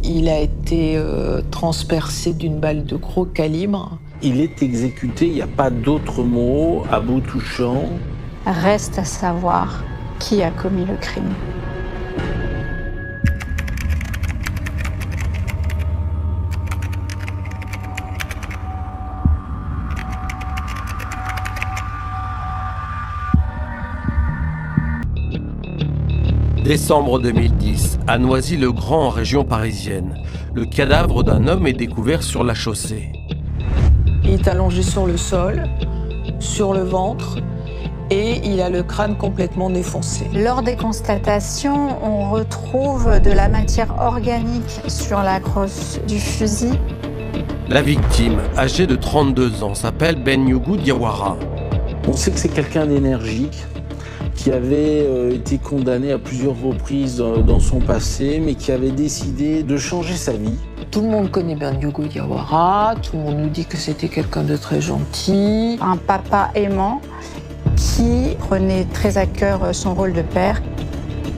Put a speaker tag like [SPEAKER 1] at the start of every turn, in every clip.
[SPEAKER 1] Il a été transpercé d'une balle de gros calibre.
[SPEAKER 2] Il est exécuté, il n'y a pas d'autre mot, à bout touchant.
[SPEAKER 3] Reste à savoir qui a commis le crime.
[SPEAKER 4] Décembre 2010, à Noisy-le-Grand en région parisienne, le cadavre d'un homme est découvert sur la chaussée.
[SPEAKER 1] Il est allongé sur le sol, sur le ventre, et il a le crâne complètement défoncé.
[SPEAKER 3] Lors des constatations, on retrouve de la matière organique sur la crosse du fusil.
[SPEAKER 4] La victime, âgée de 32 ans, s'appelle Benyugou Diawara.
[SPEAKER 2] On sait que c'est quelqu'un d'énergique, qui avait été condamné à plusieurs reprises dans son passé, mais qui avait décidé de changer sa vie.
[SPEAKER 1] Tout le monde connaît Benyugou Diawara, tout le monde nous dit que c'était quelqu'un de très gentil.
[SPEAKER 3] Un papa aimant qui prenait très à cœur son rôle de père.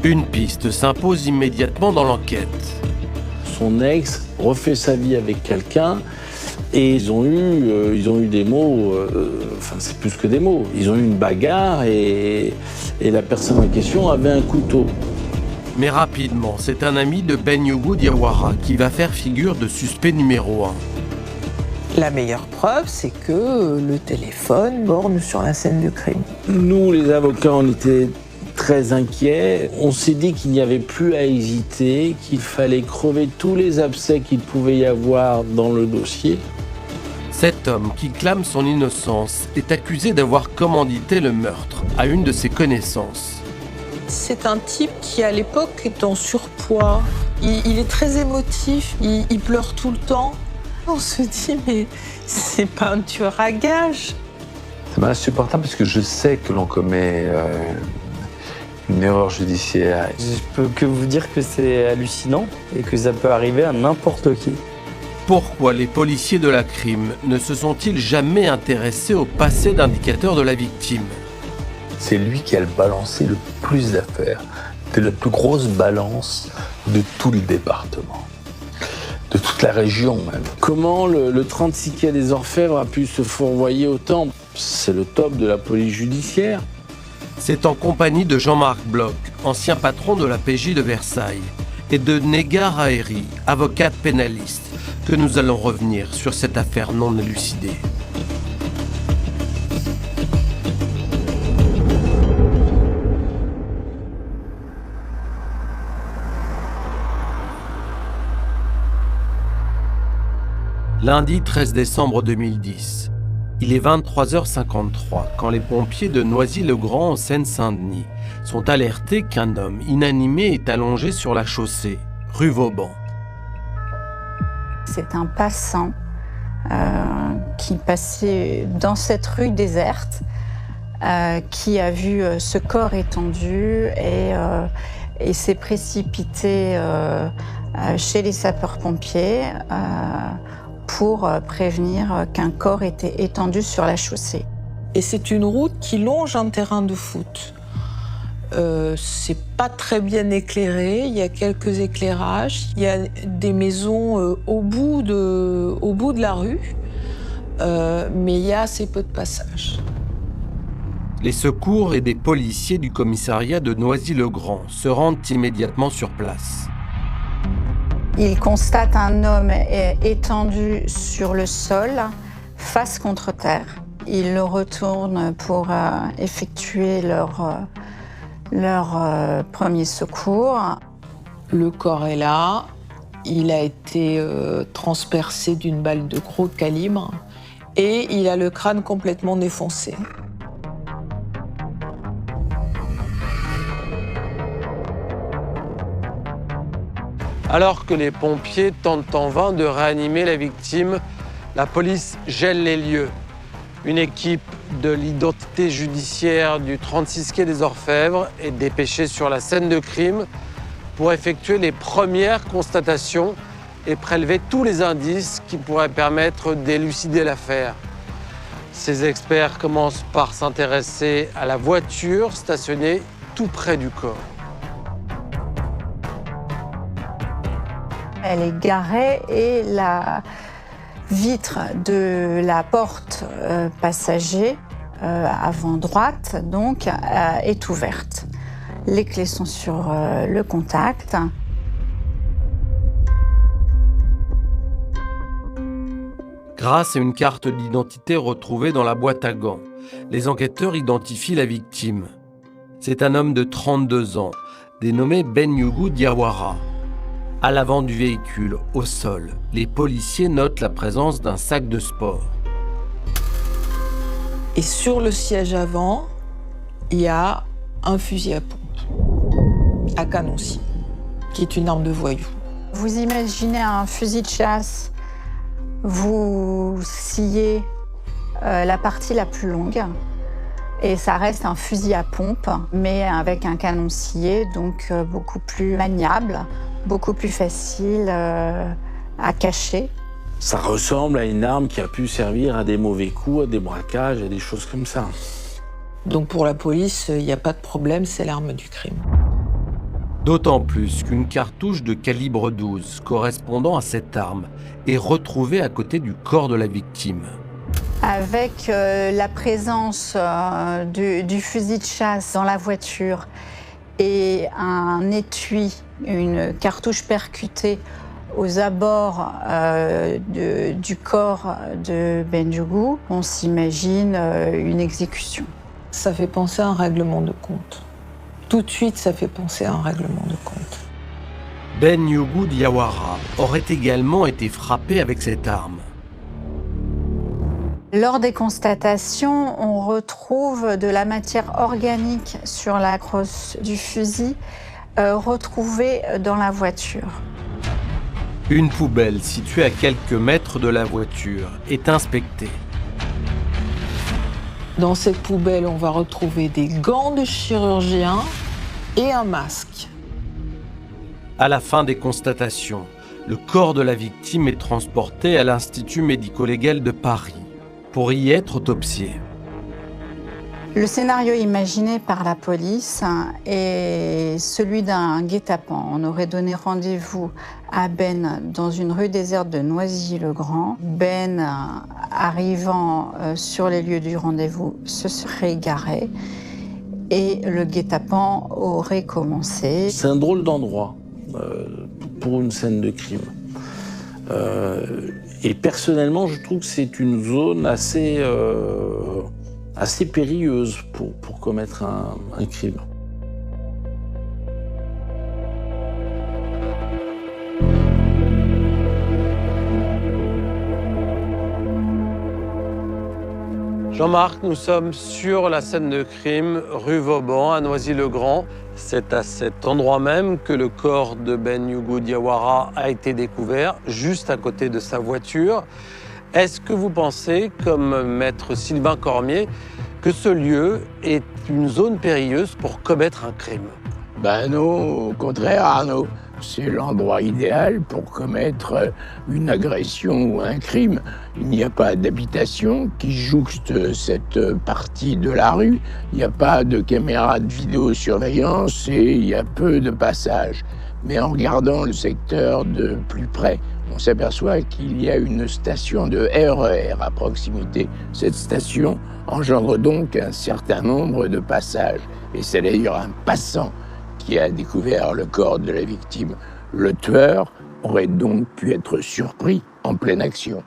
[SPEAKER 4] Une piste s'impose immédiatement dans l'enquête.
[SPEAKER 2] Son ex refait sa vie avec quelqu'un et ils ont eu des mots, enfin c'est plus que des mots, ils ont eu une bagarre et la personne en question avait un couteau.
[SPEAKER 4] Mais rapidement, c'est un ami de Benyugou Diawara qui va faire figure de suspect numéro 1.
[SPEAKER 1] La meilleure preuve, c'est que le téléphone borne sur la scène du crime.
[SPEAKER 2] Nous, les avocats, on était très inquiets. On s'est dit qu'il n'y avait plus à hésiter, qu'il fallait crever tous les abcès qu'il pouvait y avoir dans le dossier.
[SPEAKER 4] Cet homme, qui clame son innocence, est accusé d'avoir commandité le meurtre à une de ses connaissances.
[SPEAKER 1] C'est un type qui, à l'époque, est en surpoids. Il est très émotif, il pleure tout le temps. On se dit, mais c'est pas un tueur à gages.
[SPEAKER 5] C'est insupportable parce que je sais que l'on commet une erreur judiciaire.
[SPEAKER 6] Je peux que vous dire que c'est hallucinant et que ça peut arriver à n'importe qui.
[SPEAKER 4] Pourquoi les policiers de la crime ne se sont-ils jamais intéressés au passé d'indicateur de la victime?
[SPEAKER 5] C'est lui qui a balancé le plus d'affaires, de la plus grosse balance de tout le département, de toute la région même.
[SPEAKER 2] Comment le 36 quai des Orfèvres a pu se fourvoyer autant? C'est le top de la police judiciaire.
[SPEAKER 4] C'est en compagnie de Jean-Marc Bloch, ancien patron de la PJ de Versailles, et de Negar Haeri, avocate pénaliste, que nous allons revenir sur cette affaire non élucidée. Lundi 13 décembre 2010. Il est 23h53 quand les pompiers de Noisy-le-Grand en Seine-Saint-Denis sont alertés qu'un homme inanimé est allongé sur la chaussée, rue Vauban.
[SPEAKER 3] C'est un passant qui passait dans cette rue déserte, qui a vu ce corps étendu et s'est précipité chez les sapeurs-pompiers pour prévenir qu'un corps était étendu sur la chaussée.
[SPEAKER 1] Et c'est une route qui longe un terrain de foot. C'est pas très bien éclairé, il y a quelques éclairages, il y a des maisons au bout de la rue, mais il y a assez peu de passages.
[SPEAKER 4] Les secours et des policiers du commissariat de Noisy-le-Grand se rendent immédiatement sur place.
[SPEAKER 3] Ils constatent un homme étendu sur le sol, face contre terre. Ils le retournent pour effectuer leur premier secours.
[SPEAKER 1] Le corps est là, il a été transpercé d'une balle de gros calibre et il a le crâne complètement défoncé.
[SPEAKER 4] Alors que les pompiers tentent en vain de réanimer la victime, la police gèle les lieux. Une équipe de l'identité judiciaire du 36 quai des Orfèvres est dépêchée sur la scène de crime pour effectuer les premières constatations et prélever tous les indices qui pourraient permettre d'élucider l'affaire. Ces experts commencent par s'intéresser à la voiture stationnée tout près du corps.
[SPEAKER 3] Elle est garée et la vitre de la porte passager avant droite donc est ouverte. Les clés sont sur le contact.
[SPEAKER 4] Grâce à une carte d'identité retrouvée dans la boîte à gants, les enquêteurs identifient la victime. C'est un homme de 32 ans, dénommé Benyugou Diawara. À l'avant du véhicule, au sol, les policiers notent la présence d'un sac de sport.
[SPEAKER 1] Et sur le siège avant, il y a un fusil à pompe, à canon-scie, qui est une arme de voyou.
[SPEAKER 3] Vous imaginez un fusil de chasse, vous sciez la partie la plus longue et ça reste un fusil à pompe, mais avec un canon scié, donc beaucoup plus maniable, beaucoup plus facile à cacher.
[SPEAKER 2] Ça ressemble à une arme qui a pu servir à des mauvais coups, à des braquages, à des choses comme ça.
[SPEAKER 1] Donc pour la police, il n'y a pas de problème, c'est l'arme du crime.
[SPEAKER 4] D'autant plus qu'une cartouche de calibre 12 correspondant à cette arme est retrouvée à côté du corps de la victime.
[SPEAKER 3] Avec la présence du fusil de chasse dans la voiture et un étui, une cartouche percutée aux abords du corps de Benyugou, on s'imagine une exécution.
[SPEAKER 1] Ça fait penser à un règlement de compte. Tout de suite, ça fait penser à un règlement de compte.
[SPEAKER 4] Benyugou Diawara aurait également été frappé avec cette arme.
[SPEAKER 3] Lors des constatations, on retrouve de la matière organique sur la crosse du fusil retrouvée dans la voiture.
[SPEAKER 4] Une poubelle située à quelques mètres de la voiture est inspectée.
[SPEAKER 1] Dans cette poubelle, on va retrouver des gants de chirurgien et un masque.
[SPEAKER 4] À la fin des constatations, le corps de la victime est transporté à l'Institut médico-légal de Paris pour y être autopsié.
[SPEAKER 3] Le scénario imaginé par la police est celui d'un guet-apens. On aurait donné rendez-vous à Ben dans une rue déserte de Noisy-le-Grand. Ben, arrivant sur les lieux du rendez-vous, se serait garé et le guet-apens aurait commencé.
[SPEAKER 2] C'est un drôle d'endroit pour une scène de crime. Et personnellement, je trouve que c'est une zone assez périlleuse pour commettre un crime.
[SPEAKER 4] Jean-Marc, nous sommes sur la scène de crime, rue Vauban, à Noisy-le-Grand. C'est à cet endroit même que le corps de Benyugou Diawara a été découvert, juste à côté de sa voiture. Est-ce que vous pensez, comme maître Sylvain Cormier, que ce lieu est une zone périlleuse pour commettre un crime?
[SPEAKER 5] Ben non, au contraire, Arnaud. C'est l'endroit idéal pour commettre une agression ou un crime. Il n'y a pas d'habitation qui jouxte cette partie de la rue. Il n'y a pas de caméra de vidéosurveillance et il y a peu de passages. Mais en regardant le secteur de plus près, on s'aperçoit qu'il y a une station de RER à proximité. Cette station engendre donc un certain nombre de passages. Et c'est d'ailleurs un passant qui a découvert le corps de la victime. Le tueur aurait donc pu être surpris en pleine action.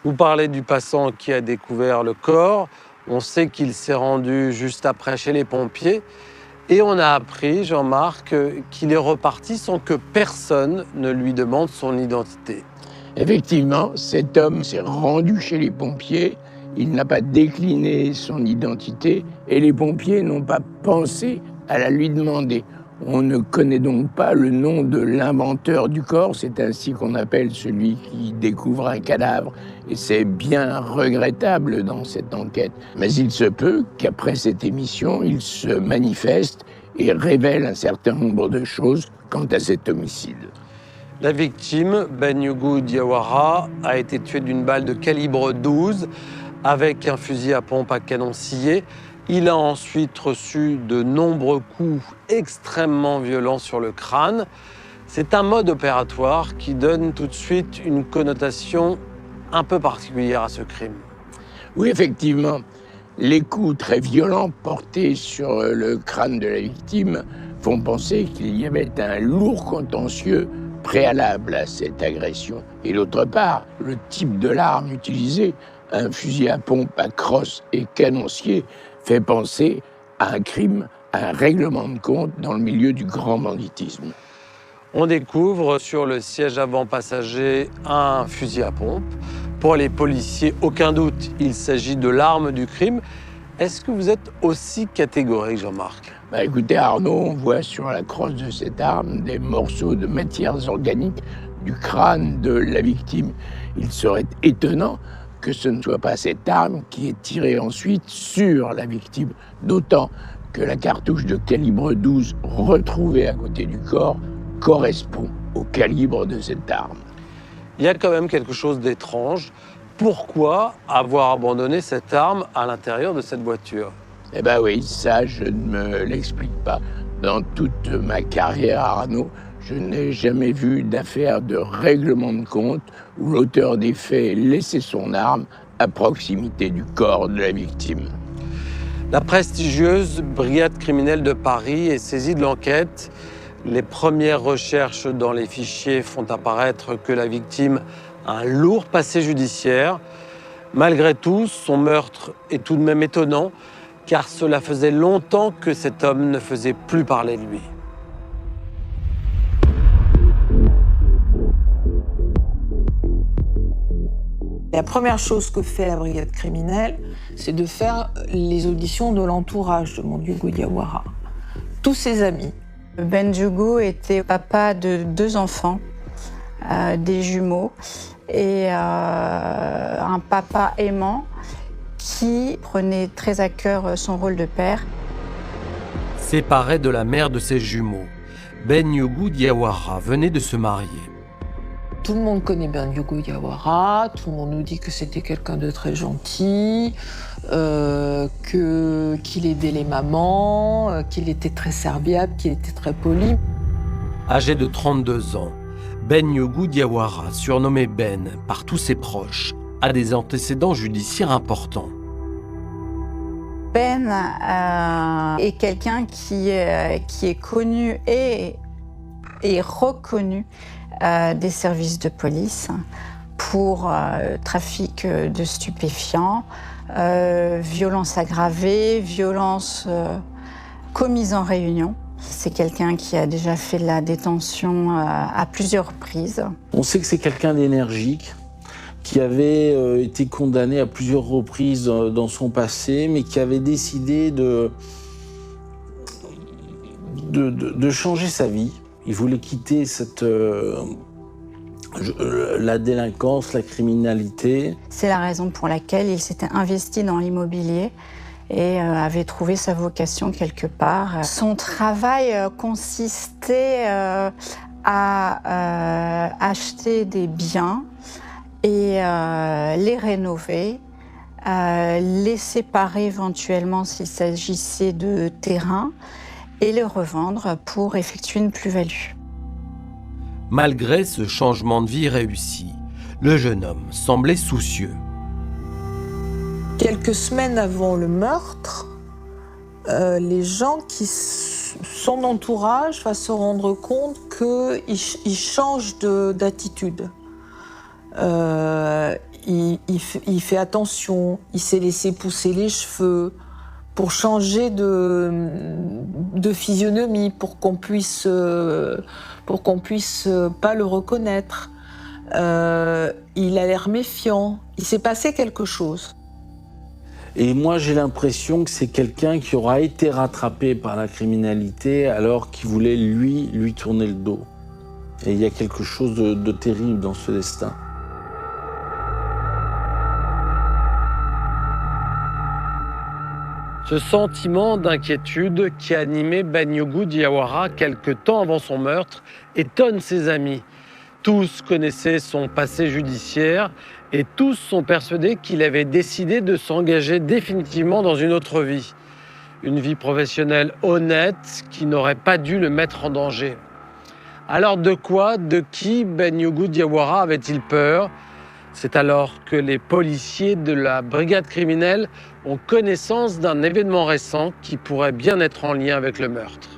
[SPEAKER 4] Vous parlez du passant qui a découvert le corps. On sait qu'il s'est rendu juste après chez les pompiers. Et on a appris, Jean-Marc, qu'il est reparti sans que personne ne lui demande son identité.
[SPEAKER 5] Effectivement, cet homme s'est rendu chez les pompiers. Il n'a pas décliné son identité et les pompiers n'ont pas pensé à la lui demander. On ne connaît donc pas le nom de l'inventeur du corps, c'est ainsi qu'on appelle celui qui découvre un cadavre. Et c'est bien regrettable dans cette enquête. Mais il se peut qu'après cette émission, il se manifeste et révèle un certain nombre de choses quant à cet homicide.
[SPEAKER 4] La victime, Benyugou Diawara, a été tuée d'une balle de calibre 12 avec un fusil à pompe à canon scié. Il a ensuite reçu de nombreux coups extrêmement violents sur le crâne. C'est un mode opératoire qui donne tout de suite une connotation un peu particulière à ce crime.
[SPEAKER 5] Oui, effectivement, les coups très violents portés sur le crâne de la victime font penser qu'il y avait un lourd contentieux préalable à cette agression. Et d'autre part, le type de l'arme utilisée, un fusil à pompe à crosse et canoncier, fait penser à un crime, à un règlement de compte dans le milieu du grand banditisme.
[SPEAKER 4] On découvre sur le siège avant passager un fusil à pompe. Pour les policiers, aucun doute, il s'agit de l'arme du crime. Est-ce que vous êtes aussi catégorique, Jean-Marc ?
[SPEAKER 5] Écoutez Arnaud, on voit sur la crosse de cette arme des morceaux de matières organiques du crâne de la victime. Il serait étonnant que ce ne soit pas cette arme qui est tirée ensuite sur la victime, d'autant que la cartouche de calibre 12 retrouvée à côté du corps correspond au calibre de cette arme.
[SPEAKER 4] Il y a quand même quelque chose d'étrange. Pourquoi avoir abandonné cette arme à l'intérieur de cette voiture ?
[SPEAKER 5] Eh bien oui, ça, je ne me l'explique pas. Dans toute ma carrière, Arnaud, je n'ai jamais vu d'affaire de règlement de compte où l'auteur des faits ait laissé son arme à proximité du corps de la victime.
[SPEAKER 4] La prestigieuse brigade criminelle de Paris est saisie de l'enquête. Les premières recherches dans les fichiers font apparaître que la victime a un lourd passé judiciaire. Malgré tout, son meurtre est tout de même étonnant, car cela faisait longtemps que cet homme ne faisait plus parler de lui.
[SPEAKER 1] La première chose que fait la brigade criminelle, c'est de faire les auditions de l'entourage de Mondiougou Diawara. Tous ses amis.
[SPEAKER 3] Bendiougou était papa de 2 enfants, des jumeaux, et un papa aimant qui prenait très à cœur son rôle de père.
[SPEAKER 4] Séparé de la mère de ses jumeaux, Bendiougou Diawara venait de se marier.
[SPEAKER 1] Tout le monde connaît Bendiougou Diawara, tout le monde nous dit que c'était quelqu'un de très gentil, qu'il aidait les mamans, qu'il était très serviable, qu'il était très poli.
[SPEAKER 4] Âgé de 32 ans, Bendiougou Diawara, surnommé Ben par tous ses proches, a des antécédents judiciaires importants.
[SPEAKER 3] Ben est quelqu'un qui est connu et reconnu des services de police pour trafic de stupéfiants, violences aggravées, violences commises en réunion. C'est quelqu'un qui a déjà fait de la détention à plusieurs reprises.
[SPEAKER 2] On sait que c'est quelqu'un d'énergique, qui avait été condamné à plusieurs reprises dans son passé, mais qui avait décidé de changer sa vie. Il voulait quitter la délinquance, la criminalité.
[SPEAKER 3] C'est la raison pour laquelle il s'était investi dans l'immobilier et avait trouvé sa vocation quelque part. Son travail consistait à acheter des biens et les rénover, les séparer éventuellement s'il s'agissait de terrain et les revendre pour effectuer une plus-value.
[SPEAKER 4] Malgré ce changement de vie réussi, le jeune homme semblait soucieux.
[SPEAKER 1] Quelques semaines avant le meurtre, les gens son entourage va se rendre compte qu'il change d'attitude. Il fait attention, il s'est laissé pousser les cheveux pour changer de physionomie, pour qu'on puisse pas le reconnaître. Il a l'air méfiant. Il s'est passé quelque chose.
[SPEAKER 2] Et moi, j'ai l'impression que c'est quelqu'un qui aura été rattrapé par la criminalité alors qu'il voulait lui tourner le dos. Et il y a quelque chose de terrible dans ce destin.
[SPEAKER 4] Ce sentiment d'inquiétude qui animait Bendiougou Diawara quelque temps avant son meurtre étonne ses amis. Tous connaissaient son passé judiciaire et tous sont persuadés qu'il avait décidé de s'engager définitivement dans une autre vie. Une vie professionnelle honnête qui n'aurait pas dû le mettre en danger. Alors de quoi, de qui Ben Yougou Diawara avait-il peur? C'est alors que les policiers de la brigade criminelle ont connaissance d'un événement récent qui pourrait bien être en lien avec le meurtre.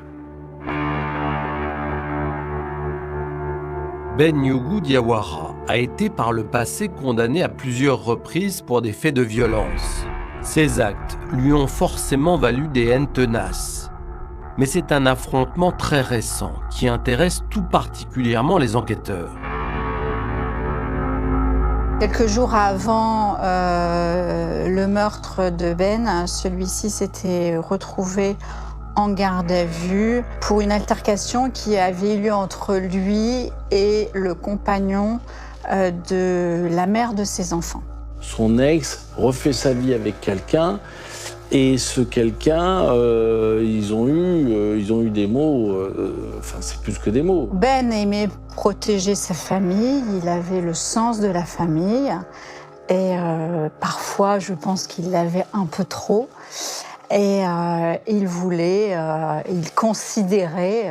[SPEAKER 7] Ben Yougou Diawara a été par le passé condamné à plusieurs reprises pour des faits de violence. Ces actes lui ont forcément valu des haines tenaces. Mais c'est un affrontement très récent qui intéresse tout particulièrement les enquêteurs.
[SPEAKER 3] Quelques jours avant le meurtre de Ben, celui-ci s'était retrouvé en garde à vue pour une altercation qui avait eu lieu entre lui et le compagnon de la mère de ses enfants.
[SPEAKER 2] Son ex refait sa vie avec quelqu'un et ce quelqu'un, ils ont eu des mots, enfin c'est plus que des mots.
[SPEAKER 3] Ben aimait protéger sa famille, il avait le sens de la famille et parfois je pense qu'il l'avait un peu trop. Et il considérait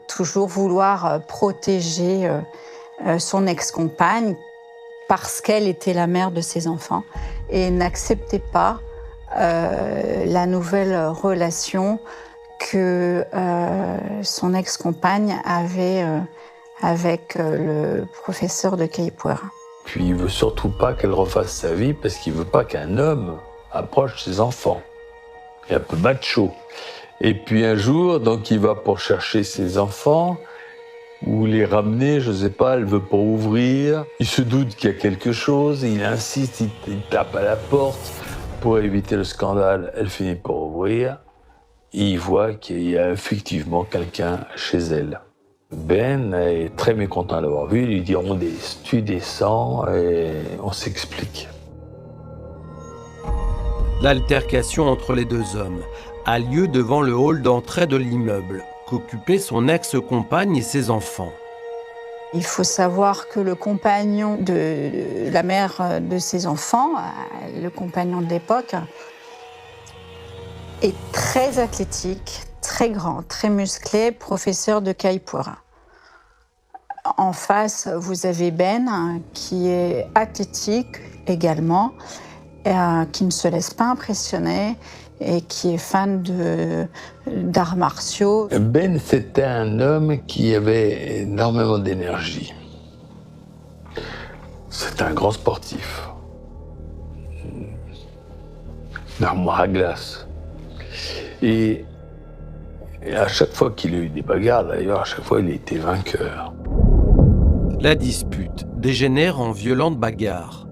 [SPEAKER 3] toujours vouloir protéger son ex-compagne parce qu'elle était la mère de ses enfants et n'acceptait pas la nouvelle relation que son ex-compagne avait avec le professeur de Capoeira.
[SPEAKER 5] Puis il veut surtout pas qu'elle refasse sa vie parce qu'il veut pas qu'un homme approche ses enfants. Il est un peu macho. Et puis un jour, donc il va pour chercher ses enfants ou les ramener, je sais pas, elle veut pas ouvrir. Il se doute qu'il y a quelque chose, il insiste, il tape à la porte pour éviter le scandale. Elle finit par ouvrir. Et il voit qu'il y a effectivement quelqu'un chez elle. Ben est très mécontent d'avoir vu, il lui dit tu descends et on s'explique.
[SPEAKER 7] L'altercation entre les deux hommes a lieu devant le hall d'entrée de l'immeuble qu'occupaient son ex-compagne et ses enfants.
[SPEAKER 3] Il faut savoir que le compagnon de la mère de ses enfants, le compagnon de l'époque, est très athlétique, très grand, très musclé, professeur de Capoeira. En face, vous avez Ben, qui est athlétique également, qui ne se laisse pas impressionner et qui est fan d'arts martiaux.
[SPEAKER 5] Ben, c'était un homme qui avait énormément d'énergie. C'est un grand sportif. Une armoire à glace. Et à chaque fois qu'il a eu des bagarres, d'ailleurs, à chaque fois, il était vainqueur.
[SPEAKER 7] La dispute dégénère en violente bagarre.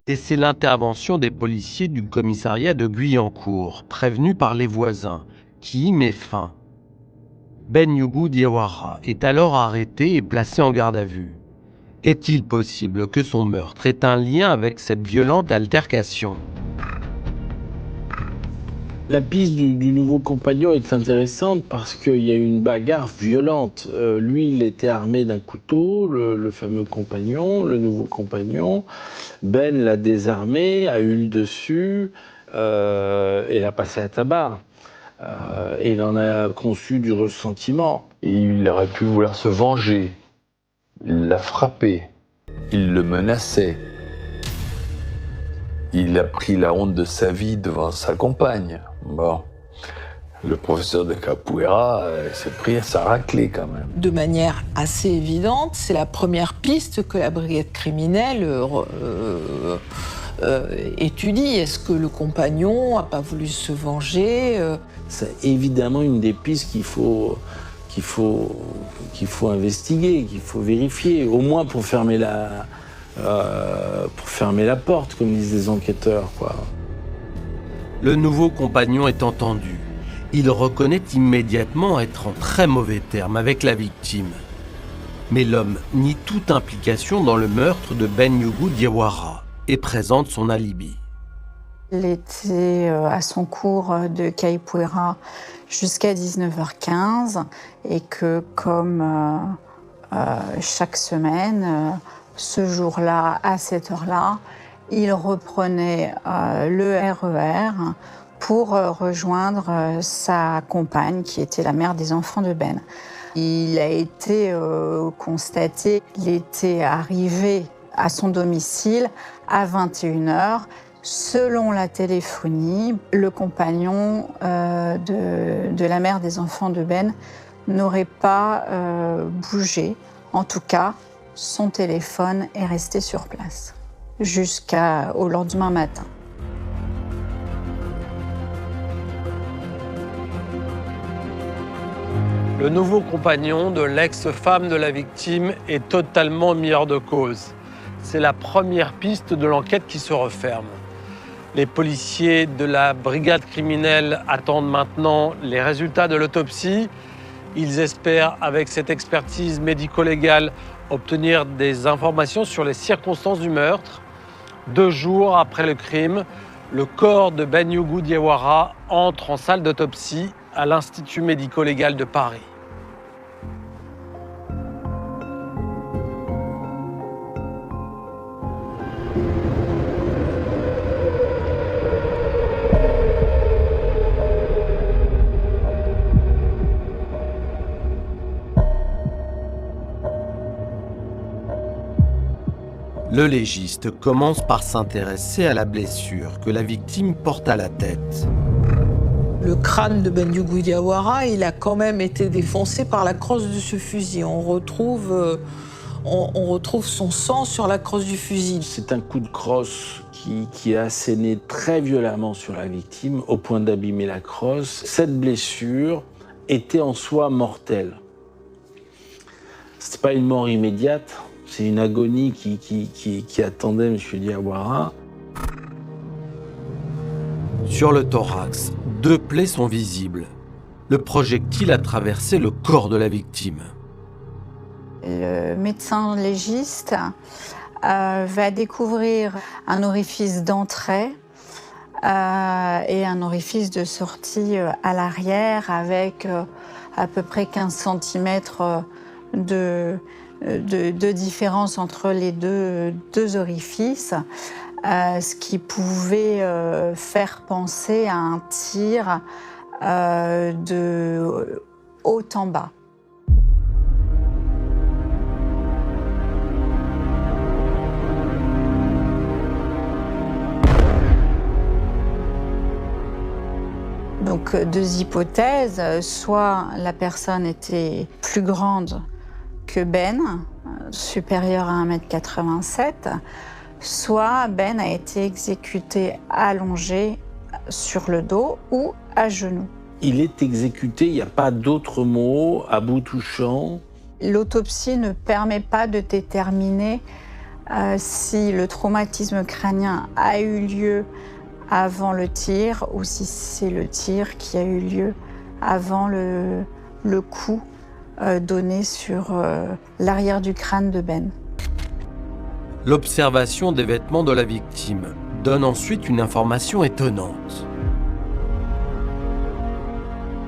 [SPEAKER 7] Et c'est l'intervention des policiers du commissariat de Guyancourt, prévenus par les voisins, qui y met fin. Ben Yougou Diawara est alors arrêté et placé en garde à vue. Est-il possible que son meurtre ait un lien avec cette violente altercation ?
[SPEAKER 2] La piste du nouveau compagnon est intéressante parce qu'il y a eu une bagarre violente. Lui, il était armé d'un couteau, le fameux compagnon, le nouveau compagnon. Ben l'a désarmé, a eu le dessus et l'a passé à tabac. Et il en a conçu du ressentiment.
[SPEAKER 5] Et il aurait pu vouloir se venger. Il l'a frappé. Il le menaçait. Il a pris la honte de sa vie devant sa compagne. Bon, le professeur de Capoeira s'est pris sa raclée quand même.
[SPEAKER 1] De manière assez évidente, c'est la première piste que la brigade criminelle étudie. Est-ce que le compagnon n'a pas voulu se venger
[SPEAKER 2] C'est évidemment une des pistes qu'il faut investiguer, qu'il faut vérifier, au moins pour fermer la porte, comme disent les enquêteurs, quoi.
[SPEAKER 7] Le nouveau compagnon est entendu. Il reconnaît immédiatement être en très mauvais termes avec la victime. Mais l'homme nie toute implication dans le meurtre de Ben Yougou Diawara et présente son alibi.
[SPEAKER 3] Il était à son cours de Capoeira jusqu'à 19h15 et que comme chaque semaine, ce jour-là, à cette heure-là, il reprenait le RER pour rejoindre sa compagne qui était la mère des enfants de Ben. Il a été constaté qu'il était arrivé à son domicile à 21h. Selon la téléphonie, le compagnon de la mère des enfants de Ben n'aurait pas bougé. En tout cas, son téléphone est resté sur place jusqu'au lendemain matin.
[SPEAKER 4] Le nouveau compagnon de l'ex-femme de la victime est totalement mis hors de cause. C'est la première piste de l'enquête qui se referme. Les policiers de la brigade criminelle attendent maintenant les résultats de l'autopsie. Ils espèrent, avec cette expertise médico-légale, obtenir des informations sur les circonstances du meurtre. 2 jours après le crime, le corps de Benyougou Diawara entre en salle d'autopsie à l'Institut médico-légal de Paris.
[SPEAKER 7] Le légiste commence par s'intéresser à la blessure que la victime porte à la tête.
[SPEAKER 1] Le crâne de Benyougou Diawara, il a quand même été défoncé par la crosse de ce fusil. On retrouve son sang sur la crosse du fusil.
[SPEAKER 2] C'est un coup de crosse qui a asséné très violemment sur la victime au point d'abîmer la crosse. Cette blessure était en soi mortelle. Ce n'est pas une mort immédiate. C'est une agonie qui attendait M. Diawara.
[SPEAKER 7] Sur le thorax, 2 plaies sont visibles. Le projectile a traversé le corps de la victime.
[SPEAKER 3] Le médecin légiste va découvrir un orifice d'entrée et un orifice de sortie à l'arrière avec à peu près 15 cm de différence entre les deux orifices, ce qui pouvait faire penser à un tir de haut en bas. Donc 2 hypothèses, soit la personne était plus grande que Ben, supérieur à 1,87 m, soit Ben a été exécuté allongé sur le dos ou à genoux.
[SPEAKER 2] Il est exécuté, il n'y a pas d'autre mot, à bout touchant.
[SPEAKER 3] L'autopsie ne permet pas de déterminer si le traumatisme crânien a eu lieu avant le tir ou si c'est le tir qui a eu lieu avant le coup donné sur l'arrière du crâne de Ben.
[SPEAKER 7] L'observation des vêtements de la victime donne ensuite une information étonnante.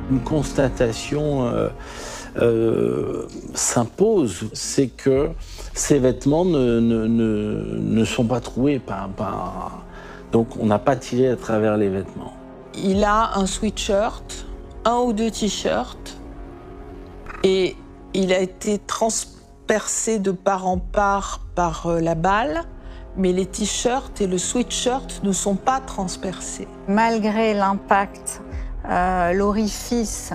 [SPEAKER 2] Une constatation s'impose, c'est que ces vêtements ne sont pas troués donc on n'a pas tiré à travers les vêtements.
[SPEAKER 1] Il a un sweatshirt, 1 ou 2 t-shirts, et il a été transpercé de part en part par la balle, mais les t-shirts et le sweatshirt ne sont pas transpercés.
[SPEAKER 3] Malgré l'impact, l'orifice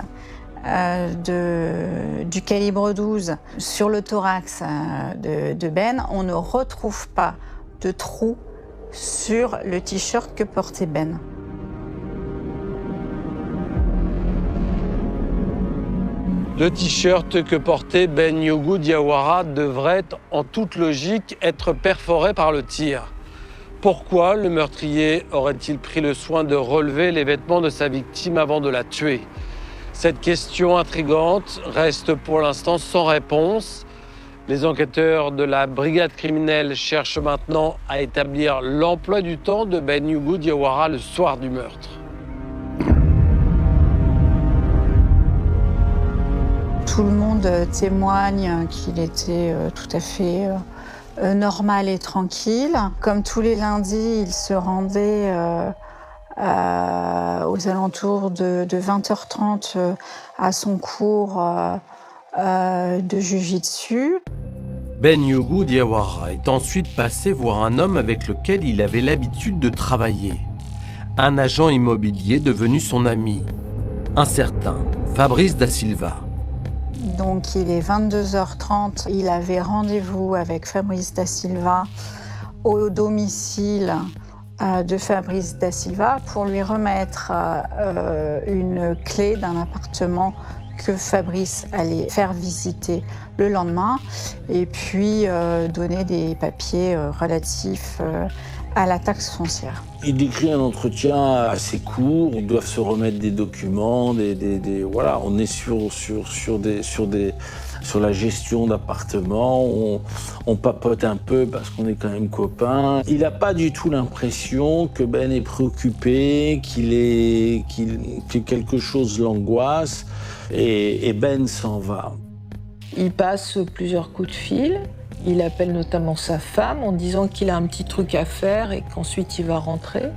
[SPEAKER 3] du calibre 12 sur le thorax de Ben, on ne retrouve pas de trou sur le t-shirt que portait Ben.
[SPEAKER 4] Le t-shirt que portait Benyougou Diawara devrait, en toute logique, être perforé par le tir. Pourquoi le meurtrier aurait-il pris le soin de relever les vêtements de sa victime avant de la tuer? Cette question intrigante reste pour l'instant sans réponse. Les enquêteurs de la brigade criminelle cherchent maintenant à établir l'emploi du temps de Benyougou Diawara le soir du meurtre.
[SPEAKER 3] Tout le monde témoigne qu'il était tout à fait normal et tranquille. Comme tous les lundis, il se rendait aux alentours de 20h30 à son cours de jiu-jitsu.
[SPEAKER 7] Ben Yougou Diawara est ensuite passé voir un homme avec lequel il avait l'habitude de travailler. Un agent immobilier devenu son ami. Un certain Fabrice Da Silva.
[SPEAKER 3] Donc il est 22h30, il avait rendez-vous avec Fabrice Da Silva au domicile de Fabrice Da Silva pour lui remettre une clé d'un appartement que Fabrice allait faire visiter le lendemain et puis donner des papiers relatifs à la taxe foncière.
[SPEAKER 2] Il décrit un entretien assez court, ils doivent se remettre des documents, voilà, on est sur la gestion d'appartements, on papote un peu parce qu'on est quand même copains. Il n'a pas du tout l'impression que Ben est préoccupé, que quelque chose l'angoisse, et Ben s'en va.
[SPEAKER 1] Il passe plusieurs coups de fil. Il appelle notamment sa femme en disant qu'il a un petit truc à faire et qu'ensuite il va rentrer.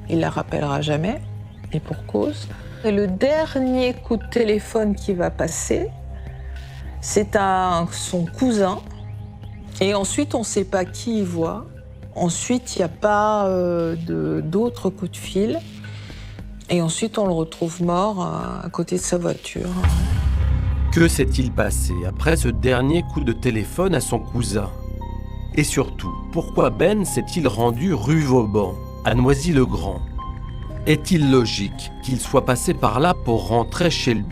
[SPEAKER 1] Il la rappellera jamais, et pour cause. Et le dernier coup de téléphone qui va passer, c'est à son cousin. Et ensuite, on ne sait pas qui il voit. Ensuite, il n'y a pas d'autres coups de fil. Et ensuite, on le retrouve mort à côté de sa voiture.
[SPEAKER 7] Que s'est-il passé après ce dernier coup de téléphone à son cousin? Et surtout, pourquoi Ben s'est-il rendu rue Vauban, à Noisy-le-Grand? Est-il logique qu'il soit passé par là pour rentrer chez lui,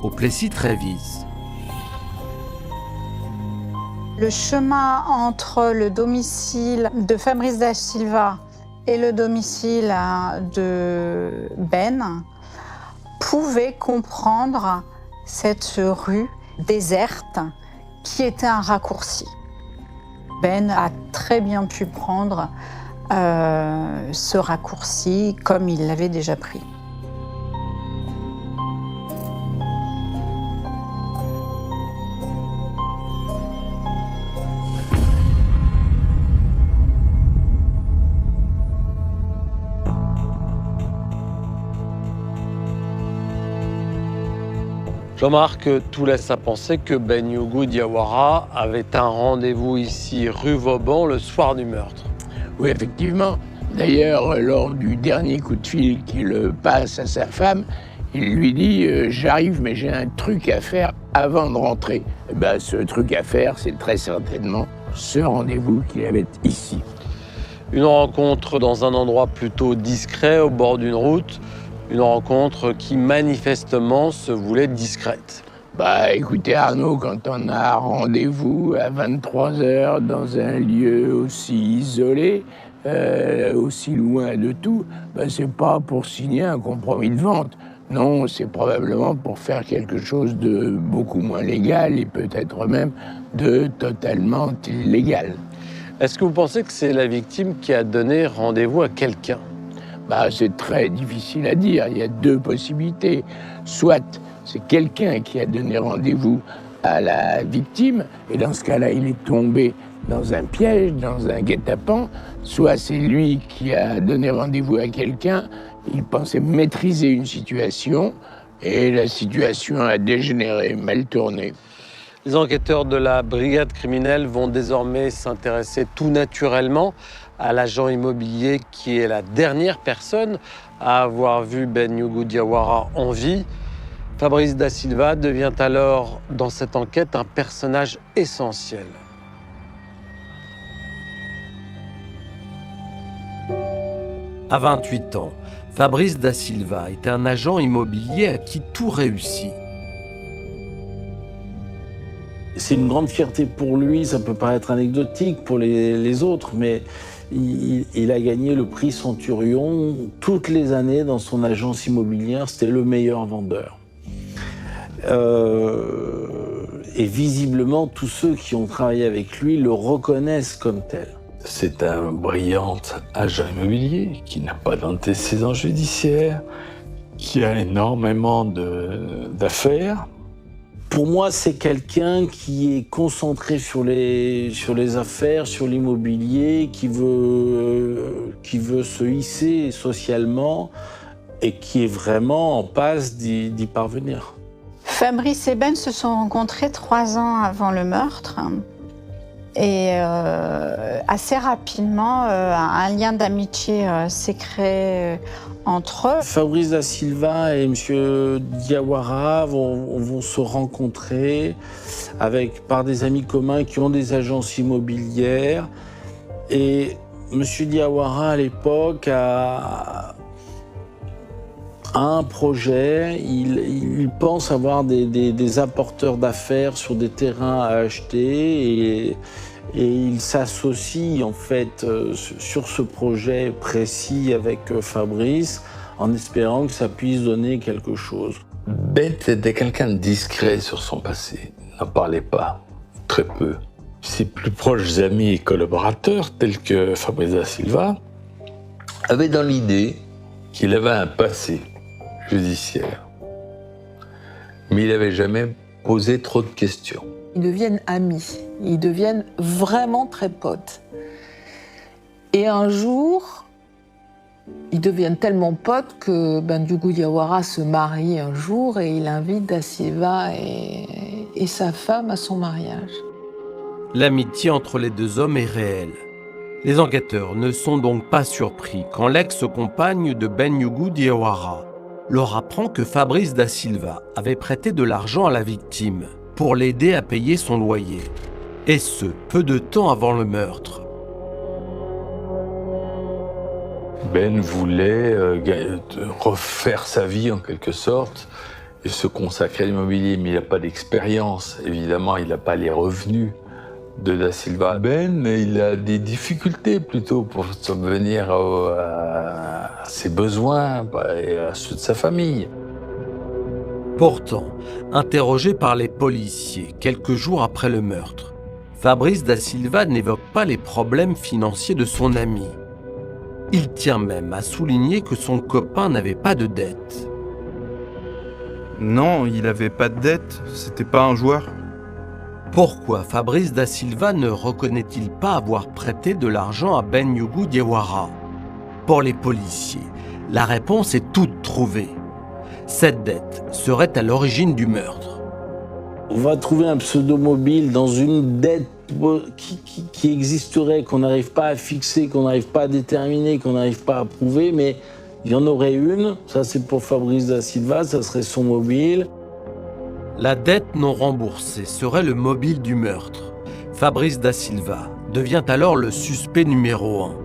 [SPEAKER 7] au Plessis-Trévise?
[SPEAKER 3] Le chemin entre le domicile de Fabrice Da Silva et le domicile de Ben pouvait comprendre cette rue déserte qui était un raccourci. Ben a très bien pu prendre ce raccourci comme il l'avait déjà pris.
[SPEAKER 4] Jean-Marc, tout laisse à penser que Ben Yougou Diawara avait un rendez-vous ici, rue Vauban, le soir du meurtre.
[SPEAKER 5] Oui, effectivement. D'ailleurs, lors du dernier coup de fil qu'il passe à sa femme, il lui dit « J'arrive, mais j'ai un truc à faire avant de rentrer ». Ce truc à faire, c'est très certainement ce rendez-vous qu'il avait ici.
[SPEAKER 4] Une rencontre dans un endroit plutôt discret, au bord d'une route. Une rencontre qui manifestement se voulait discrète.
[SPEAKER 5] Écoutez Arnaud, quand on a rendez-vous à 23h dans un lieu aussi isolé, aussi loin de tout, c'est pas pour signer un compromis de vente. Non, c'est probablement pour faire quelque chose de beaucoup moins légal et peut-être même de totalement illégal.
[SPEAKER 4] Est-ce que vous pensez que c'est la victime qui a donné rendez-vous à quelqu'un ?
[SPEAKER 5] C'est très difficile à dire. Il y a deux possibilités. Soit c'est quelqu'un qui a donné rendez-vous à la victime, et dans ce cas-là, il est tombé dans un piège, dans un guet-apens. Soit c'est lui qui a donné rendez-vous à quelqu'un, il pensait maîtriser une situation, et la situation a dégénéré, mal tourné.
[SPEAKER 4] Les enquêteurs de la brigade criminelle vont désormais s'intéresser tout naturellement à l'agent immobilier qui est la dernière personne à avoir vu Ben Yougou Diawara en vie. Fabrice Da Silva devient alors, dans cette enquête, un personnage essentiel.
[SPEAKER 7] À 28 ans, Fabrice Da Silva est un agent immobilier à qui tout réussit.
[SPEAKER 2] C'est une grande fierté pour lui, ça peut paraître anecdotique pour les autres, mais il a gagné le prix Centurion toutes les années dans son agence immobilière, c'était le meilleur vendeur. Et visiblement, tous ceux qui ont travaillé avec lui le reconnaissent comme tel.
[SPEAKER 8] C'est un brillant agent immobilier qui n'a pas d'antécédents judiciaires, qui a énormément d'affaires.
[SPEAKER 2] Pour moi, c'est quelqu'un qui est concentré sur les affaires, sur l'immobilier, qui veut se hisser socialement et qui est vraiment en passe d'y parvenir.
[SPEAKER 3] Fabrice et Ben se sont rencontrés 3 ans avant le meurtre. Et assez rapidement, un lien d'amitié s'est créé entre eux.
[SPEAKER 2] Fabrice da Silva et M. Diawara vont se rencontrer par des amis communs qui ont des agences immobilières. Et M. Diawara, à l'époque, a un projet. Il pense avoir des apporteurs d'affaires sur des terrains à acheter et il s'associe en fait sur ce projet précis avec Fabrice en espérant que ça puisse donner quelque chose.
[SPEAKER 8] Ben était quelqu'un de discret sur son passé. Il n'en parlait pas, très peu. Ses plus proches amis et collaborateurs, tels que Fabrice da Silva, avaient dans l'idée qu'il avait un passé judiciaire. Mais il n'avait jamais posé trop de questions.
[SPEAKER 1] Ils deviennent amis, ils deviennent vraiment très potes. Et un jour, ils deviennent tellement potes que Bandiougou Diawara se marie un jour et il invite Da Silva et sa femme à son mariage.
[SPEAKER 7] L'amitié entre les deux hommes est réelle. Les enquêteurs ne sont donc pas surpris quand l'ex-compagne de Bandiougou Diawara leur apprend que Fabrice da Silva avait prêté de l'argent à la victime pour l'aider à payer son loyer. Et ce, peu de temps avant le meurtre.
[SPEAKER 8] Ben voulait refaire sa vie en quelque sorte et se consacrer à l'immobilier, mais il n'a pas d'expérience. Évidemment, il n'a pas les revenus de da Silva. Ben, il a des difficultés plutôt pour subvenir à ses besoins et à ceux de sa famille.
[SPEAKER 7] Pourtant, interrogé par les policiers quelques jours après le meurtre, Fabrice da Silva n'évoque pas les problèmes financiers de son ami. Il tient même à souligner que son copain n'avait pas de dette.
[SPEAKER 9] Non, il n'avait pas de dette, c'était pas un joueur.
[SPEAKER 7] Pourquoi Fabrice da Silva ne reconnaît-il pas avoir prêté de l'argent à Bandiougou Diawara? Pour les policiers, la réponse est toute trouvée. Cette dette serait à l'origine du meurtre.
[SPEAKER 2] On va trouver un pseudo-mobile dans une dette qui existerait, qu'on n'arrive pas à fixer, qu'on n'arrive pas à déterminer, qu'on n'arrive pas à prouver, mais il y en aurait une. Ça, c'est pour Fabrice da Silva, ça serait son mobile.
[SPEAKER 7] La dette non remboursée serait le mobile du meurtre. Fabrice da Silva devient alors le suspect numéro 1.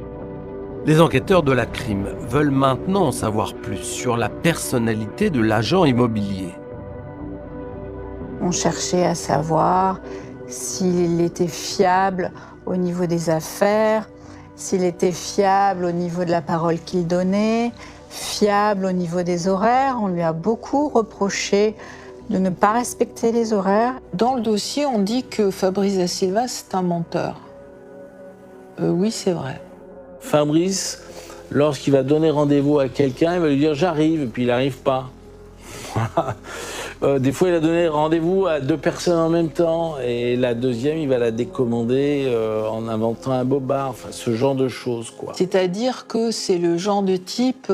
[SPEAKER 7] Les enquêteurs de la crime veulent maintenant en savoir plus sur la personnalité de l'agent immobilier.
[SPEAKER 3] On cherchait à savoir s'il était fiable au niveau des affaires, s'il était fiable au niveau de la parole qu'il donnait, fiable au niveau des horaires. On lui a beaucoup reproché de ne pas respecter les horaires.
[SPEAKER 1] Dans le dossier, on dit que Fabrice da Silva, c'est un menteur. Oui, c'est vrai.
[SPEAKER 2] Fabrice, lorsqu'il va donner rendez-vous à quelqu'un, il va lui dire « j'arrive » et puis il n'arrive pas. Des fois, il a donné rendez-vous à 2 personnes en même temps et la deuxième, il va la décommander en inventant un bobard, enfin ce genre de choses, quoi.
[SPEAKER 1] C'est-à-dire que c'est le genre de type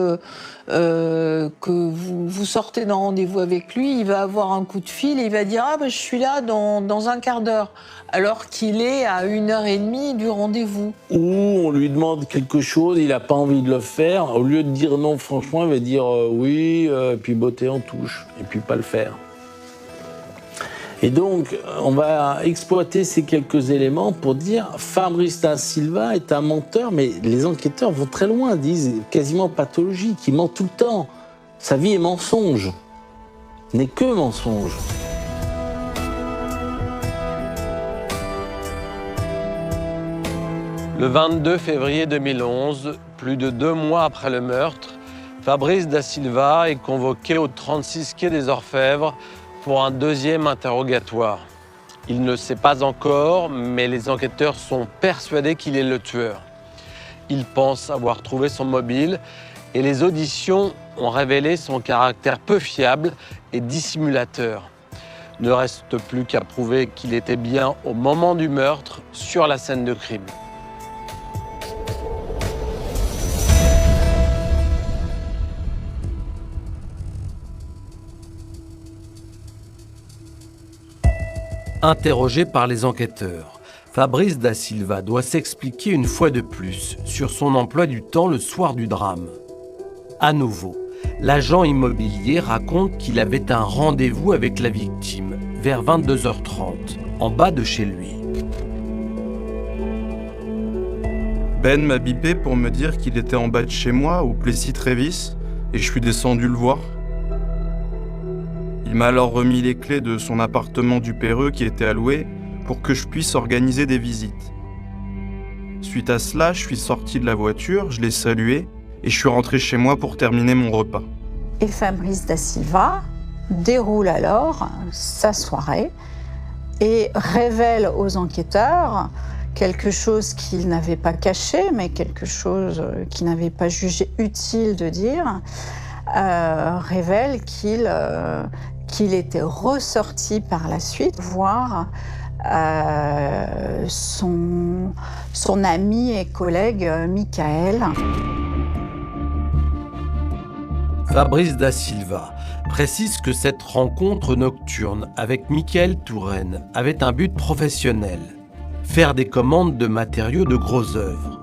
[SPEAKER 1] que vous sortez d'un rendez-vous avec lui, il va avoir un coup de fil et il va dire « ah ben je suis là dans un quart d'heure », alors qu'il est à 1h30 du rendez-vous.
[SPEAKER 2] Ou on lui demande quelque chose, il n'a pas envie de le faire, au lieu de dire non franchement, il va dire oui, puis botter en touche, et puis pas le faire. Et donc, on va exploiter ces quelques éléments pour dire Fabrice da Silva est un menteur, mais les enquêteurs vont très loin, disent quasiment pathologique, il ment tout le temps. Sa vie est mensonge, n'est que mensonge.
[SPEAKER 4] Le 22 février 2011, plus de 2 mois après le meurtre, Fabrice da Silva est convoqué au 36 quai des Orfèvres pour un 2e interrogatoire. Il ne sait pas encore, mais les enquêteurs sont persuadés qu'il est le tueur. Ils pensent avoir trouvé son mobile et les auditions ont révélé son caractère peu fiable et dissimulateur. Ne reste plus qu'à prouver qu'il était bien au moment du meurtre sur la scène de crime.
[SPEAKER 7] Interrogé par les enquêteurs, Fabrice Da Silva doit s'expliquer une fois de plus sur son emploi du temps le soir du drame. À nouveau, l'agent immobilier raconte qu'il avait un rendez-vous avec la victime vers 22h30, en bas de chez lui.
[SPEAKER 9] Ben m'a bipé pour me dire qu'il était en bas de chez moi, au Plessis-Trévis, et je suis descendu le voir. Il m'a alors remis les clés de son appartement du Perreux qui était alloué pour que je puisse organiser des visites. Suite à cela, je suis sorti de la voiture, je l'ai salué et je suis rentré chez moi pour terminer mon repas.
[SPEAKER 3] Et Fabrice Da Silva déroule alors sa soirée et révèle aux enquêteurs quelque chose qu'il n'avait pas caché, mais quelque chose qu'il n'avait pas jugé utile de dire, révèle qu'il était ressorti par la suite voir son ami et collègue Michael.
[SPEAKER 7] Fabrice Da Silva précise que cette rencontre nocturne avec Michael Touraine avait un but professionnel, faire des commandes de matériaux de gros œuvres.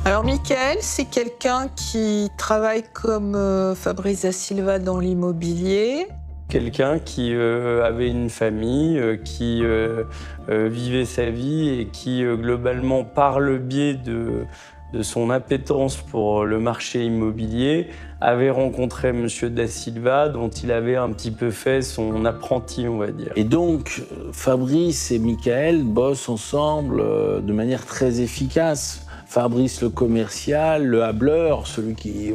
[SPEAKER 1] Alors Michael, c'est quelqu'un qui travaille comme Fabrice Da Silva dans l'immobilier.
[SPEAKER 6] Quelqu'un qui avait une famille, qui vivait sa vie et qui globalement, par le biais de son appétence pour le marché immobilier, avait rencontré M. Da Silva, dont il avait un petit peu fait son apprenti, on va dire.
[SPEAKER 2] Et donc, Fabrice et Michael bossent ensemble de manière très efficace. Fabrice le commercial, le hableur, celui qui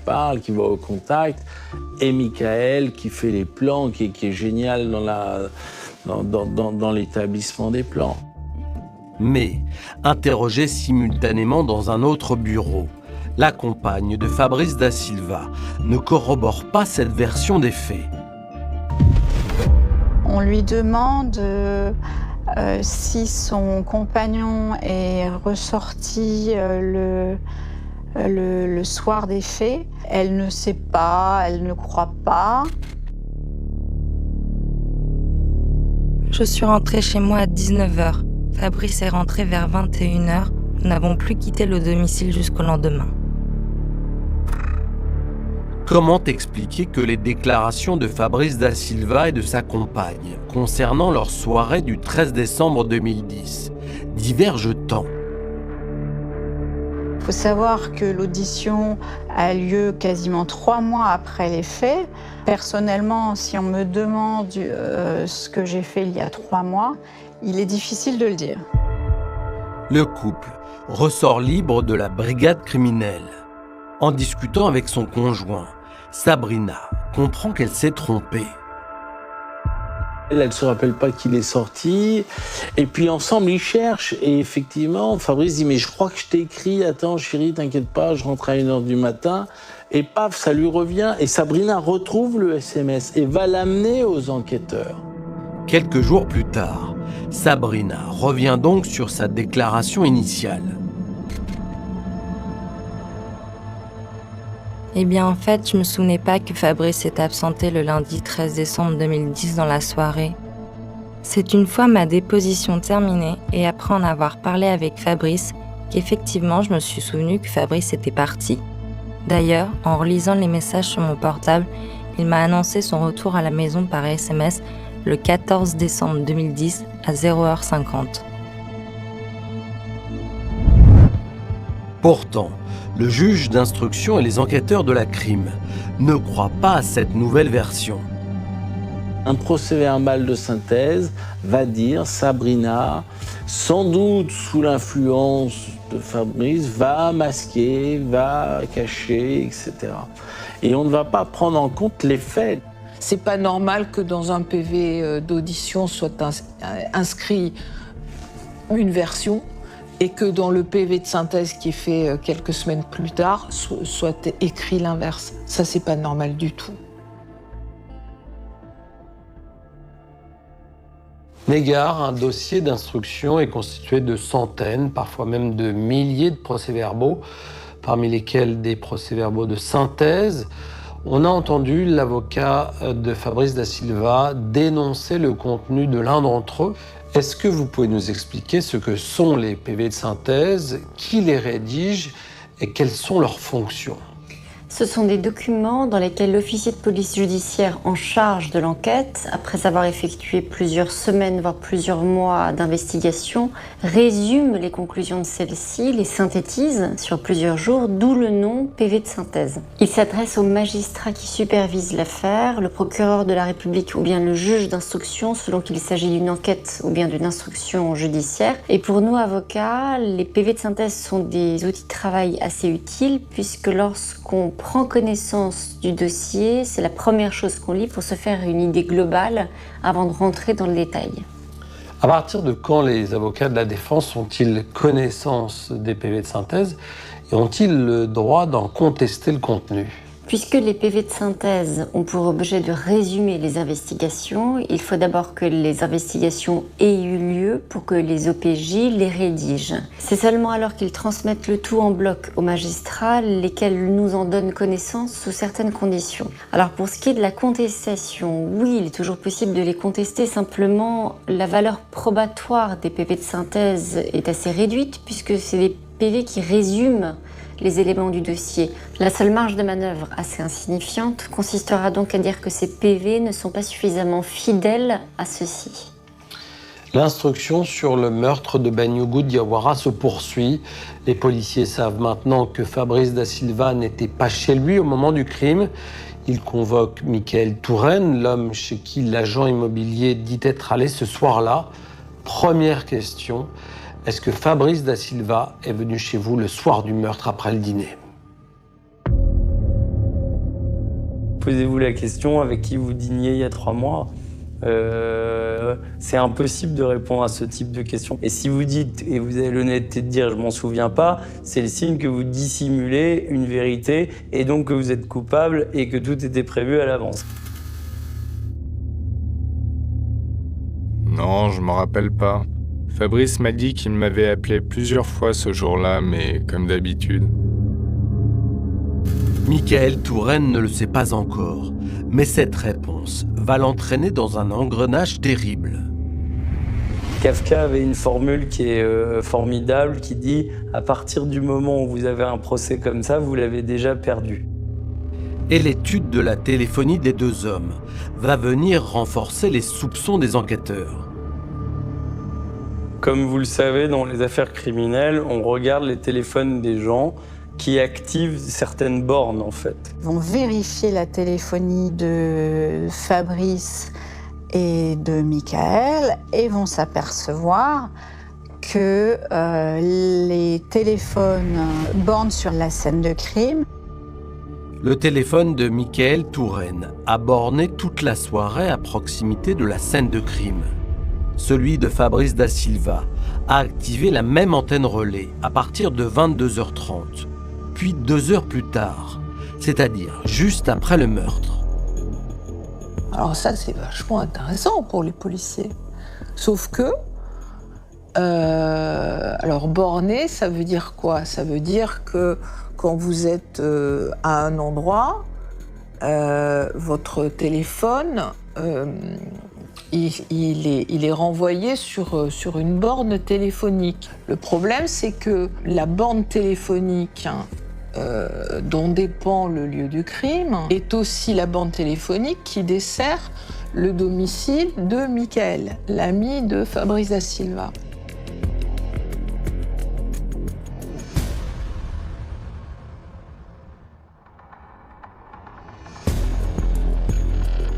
[SPEAKER 2] parle, qui va au contact, et Michael qui fait les plans, qui est génial dans l'établissement des plans.
[SPEAKER 7] Mais, interrogée simultanément dans un autre bureau, la compagne de Fabrice Da Silva ne corrobore pas cette version des faits.
[SPEAKER 3] On lui demande si son compagnon est ressorti le soir des faits. Elle ne sait pas, elle ne croit pas.
[SPEAKER 10] Je suis rentrée chez moi à 19h. Fabrice est rentré vers 21h. Nous n'avons plus quitté le domicile jusqu'au lendemain.
[SPEAKER 7] Comment expliquer que les déclarations de Fabrice Da Silva et de sa compagne concernant leur soirée du 13 décembre 2010 divergent tant?
[SPEAKER 3] Il faut savoir que l'audition a lieu quasiment 3 mois après les faits. Personnellement, si on me demande ce que j'ai fait il y a 3 mois, il est difficile de le dire.
[SPEAKER 7] Le couple ressort libre de la brigade criminelle. En discutant avec son conjoint, Sabrina comprend qu'elle s'est trompée.
[SPEAKER 2] Elle ne se rappelle pas qu'il est sorti. Et puis ensemble, ils cherchent. Et effectivement, Fabrice dit « Mais je crois que je t'ai écrit. Attends, chérie, t'inquiète pas, je rentre à 1h du matin. » Et paf, ça lui revient. Et Sabrina retrouve le SMS et va l'amener aux enquêteurs.
[SPEAKER 7] Quelques jours plus tard, Sabrina revient donc sur sa déclaration initiale.
[SPEAKER 10] Eh bien, en fait, je me souvenais pas que Fabrice s'est absenté le lundi 13 décembre 2010 dans la soirée. C'est une fois ma déposition terminée et après en avoir parlé avec Fabrice qu'effectivement, je me suis souvenu que Fabrice était parti. D'ailleurs, en relisant les messages sur mon portable, il m'a annoncé son retour à la maison par SMS le 14 décembre 2010 à 0h50.
[SPEAKER 7] Pourtant, le juge d'instruction et les enquêteurs de la crime ne croient pas à cette nouvelle version.
[SPEAKER 2] Un procès-verbal de synthèse va dire Sabrina, sans doute sous l'influence de Fabrice, va masquer, va cacher, etc. Et on ne va pas prendre en compte les faits.
[SPEAKER 1] C'est pas normal que dans un PV d'audition soit inscrit une version et que dans le PV de synthèse qui est fait quelques semaines plus tard, soit écrit l'inverse. Ça, c'est pas normal du tout.
[SPEAKER 4] Négard, un dossier d'instruction est constitué de centaines, parfois même de milliers de procès-verbaux, parmi lesquels des procès-verbaux de synthèse.
[SPEAKER 7] On a entendu l'avocat de Fabrice Da Silva dénoncer le contenu de l'un d'entre eux. Est-ce que vous pouvez nous expliquer ce que sont les PV de synthèse, qui les rédige et quelles sont leurs fonctions ?
[SPEAKER 11] Ce sont des documents dans lesquels l'officier de police judiciaire en charge de l'enquête, après avoir effectué plusieurs semaines, voire plusieurs mois d'investigation, résume les conclusions de celle-ci, les synthétise sur plusieurs jours, d'où le nom PV de synthèse. Il s'adresse au magistrat qui supervise l'affaire, le procureur de la République ou bien le juge d'instruction, selon qu'il s'agit d'une enquête ou bien d'une instruction judiciaire. Et pour nous, avocats, les PV de synthèse sont des outils de travail assez utiles, puisque lorsqu'on prend connaissance du dossier, c'est la première chose qu'on lit pour se faire une idée globale avant de rentrer dans le détail.
[SPEAKER 7] À partir de quand les avocats de la défense ont-ils connaissance des PV de synthèse et ont-ils le droit d'en contester le contenu ?
[SPEAKER 11] Puisque les PV de synthèse ont pour objet de résumer les investigations, il faut d'abord que les investigations aient eu lieu pour que les OPJ les rédigent. C'est seulement alors qu'ils transmettent le tout en bloc aux magistrats, lesquels nous en donnent connaissance sous certaines conditions. Alors pour ce qui est de la contestation, oui, il est toujours possible de les contester, simplement la valeur probatoire des PV de synthèse est assez réduite puisque c'est des PV qui résument les éléments du dossier. La seule marge de manœuvre assez insignifiante consistera donc à dire que ces PV ne sont pas suffisamment fidèles à ceux-ci.
[SPEAKER 7] L'instruction sur le meurtre de Banyougou Diawara se poursuit. Les policiers savent maintenant que Fabrice Da Silva n'était pas chez lui au moment du crime. Ils convoquent Michael Touraine, l'homme chez qui l'agent immobilier dit être allé ce soir-là. Première question. Est-ce que Fabrice Da Silva est venu chez vous le soir du meurtre après le dîner ?
[SPEAKER 6] Posez-vous la question avec qui vous dîniez il y a 3 mois. C'est impossible de répondre à ce type de questions. Et si vous dites, et vous avez l'honnêteté de dire « je m'en souviens pas », c'est le signe que vous dissimulez une vérité et donc que vous êtes coupable et que tout était prévu à l'avance.
[SPEAKER 12] Non, je m'en rappelle pas. Fabrice m'a dit qu'il m'avait appelé plusieurs fois ce jour-là, mais comme d'habitude.
[SPEAKER 7] Michael Touraine ne le sait pas encore, mais cette réponse va l'entraîner dans un engrenage terrible.
[SPEAKER 6] Kafka avait une formule qui est formidable, qui dit « à partir du moment où vous avez un procès comme ça, vous l'avez déjà perdu ».
[SPEAKER 7] Et l'étude de la téléphonie des 2 hommes va venir renforcer les soupçons des enquêteurs.
[SPEAKER 6] Comme vous le savez, dans les affaires criminelles, on regarde les téléphones des gens qui activent certaines bornes, en fait.
[SPEAKER 3] Ils vont vérifier la téléphonie de Fabrice et de Michael et vont s'apercevoir que les téléphones bornent sur la scène de crime.
[SPEAKER 7] Le téléphone de Michael Touraine a borné toute la soirée à proximité de la scène de crime. Celui de Fabrice Da Silva a activé la même antenne relais à partir de 22h30, puis 2 heures plus tard, c'est-à-dire juste après le meurtre.
[SPEAKER 1] Alors ça, c'est vachement intéressant pour les policiers. Sauf que, alors borné, ça veut dire quoi ? Ça veut dire que quand vous êtes à un endroit, votre téléphone, il est renvoyé sur une borne téléphonique. Le problème, c'est que la borne téléphonique dont dépend le lieu du crime est aussi la borne téléphonique qui dessert le domicile de Michael, l'ami de Fabrice Da Silva.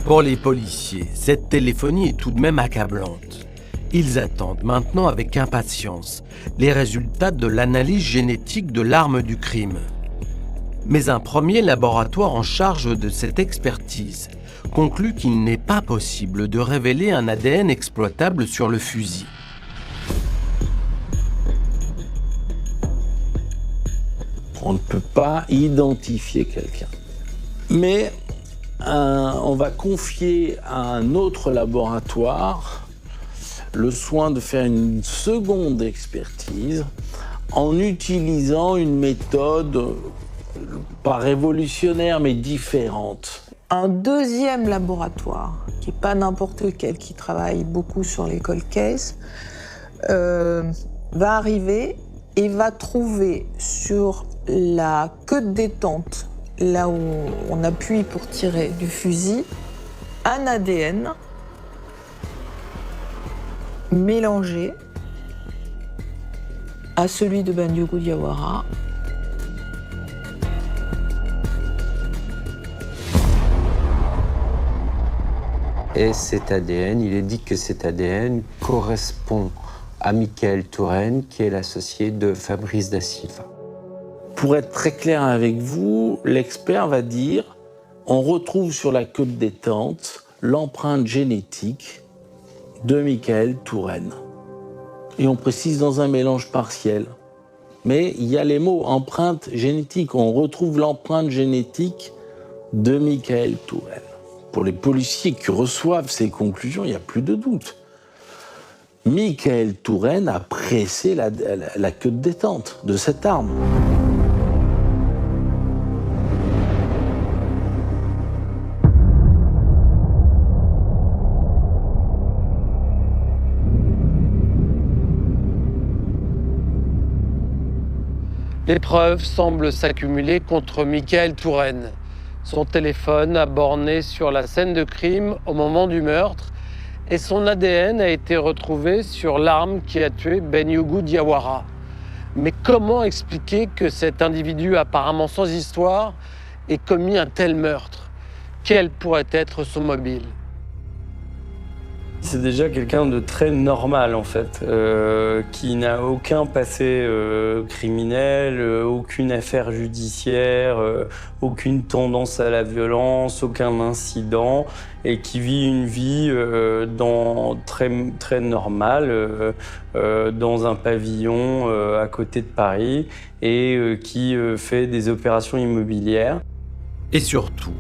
[SPEAKER 7] Pour les policiers, cette téléphonie est tout de même accablante. Ils attendent maintenant avec impatience les résultats de l'analyse génétique de l'arme du crime. Mais un premier laboratoire en charge de cette expertise conclut qu'il n'est pas possible de révéler un ADN exploitable sur le fusil.
[SPEAKER 2] On ne peut pas identifier quelqu'un. Mais on va confier à un autre laboratoire le soin de faire une seconde expertise en utilisant une méthode pas révolutionnaire, mais différente.
[SPEAKER 1] Un deuxième laboratoire, qui n'est pas n'importe lequel, qui travaille beaucoup sur les cold cases, va arriver et va trouver sur la queue de détente, là où on appuie pour tirer du fusil, un ADN mélangé à celui de Bandiogou Diawara.
[SPEAKER 13] Et cet ADN, il est dit que cet ADN correspond à Michael Touraine, qui est l'associé de Fabrice Da Silva.
[SPEAKER 2] Pour être très clair avec vous, l'expert va dire on retrouve sur la queue de détente l'empreinte génétique de Michael Touraine. Et on précise dans un mélange partiel. Mais il y a les mots empreinte génétique. On retrouve l'empreinte génétique de Michael Touraine. Pour les policiers qui reçoivent ces conclusions, il n'y a plus de doute. Michael Touraine a pressé la queue de détente de cette arme.
[SPEAKER 4] Les preuves semblent s'accumuler contre Michael Touraine. Son téléphone a borné sur la scène de crime au moment du meurtre et son ADN a été retrouvé sur l'arme qui a tué Bandiogou Diawara. Mais comment expliquer que cet individu apparemment sans histoire ait commis un tel meurtre? Quel pourrait être son mobile?
[SPEAKER 6] C'est déjà quelqu'un de très normal en fait, qui n'a aucun passé criminel, aucune affaire judiciaire, aucune tendance à la violence, aucun incident, et qui vit une vie très normale dans un pavillon à côté de Paris et qui fait des opérations immobilières.
[SPEAKER 7] Et surtout,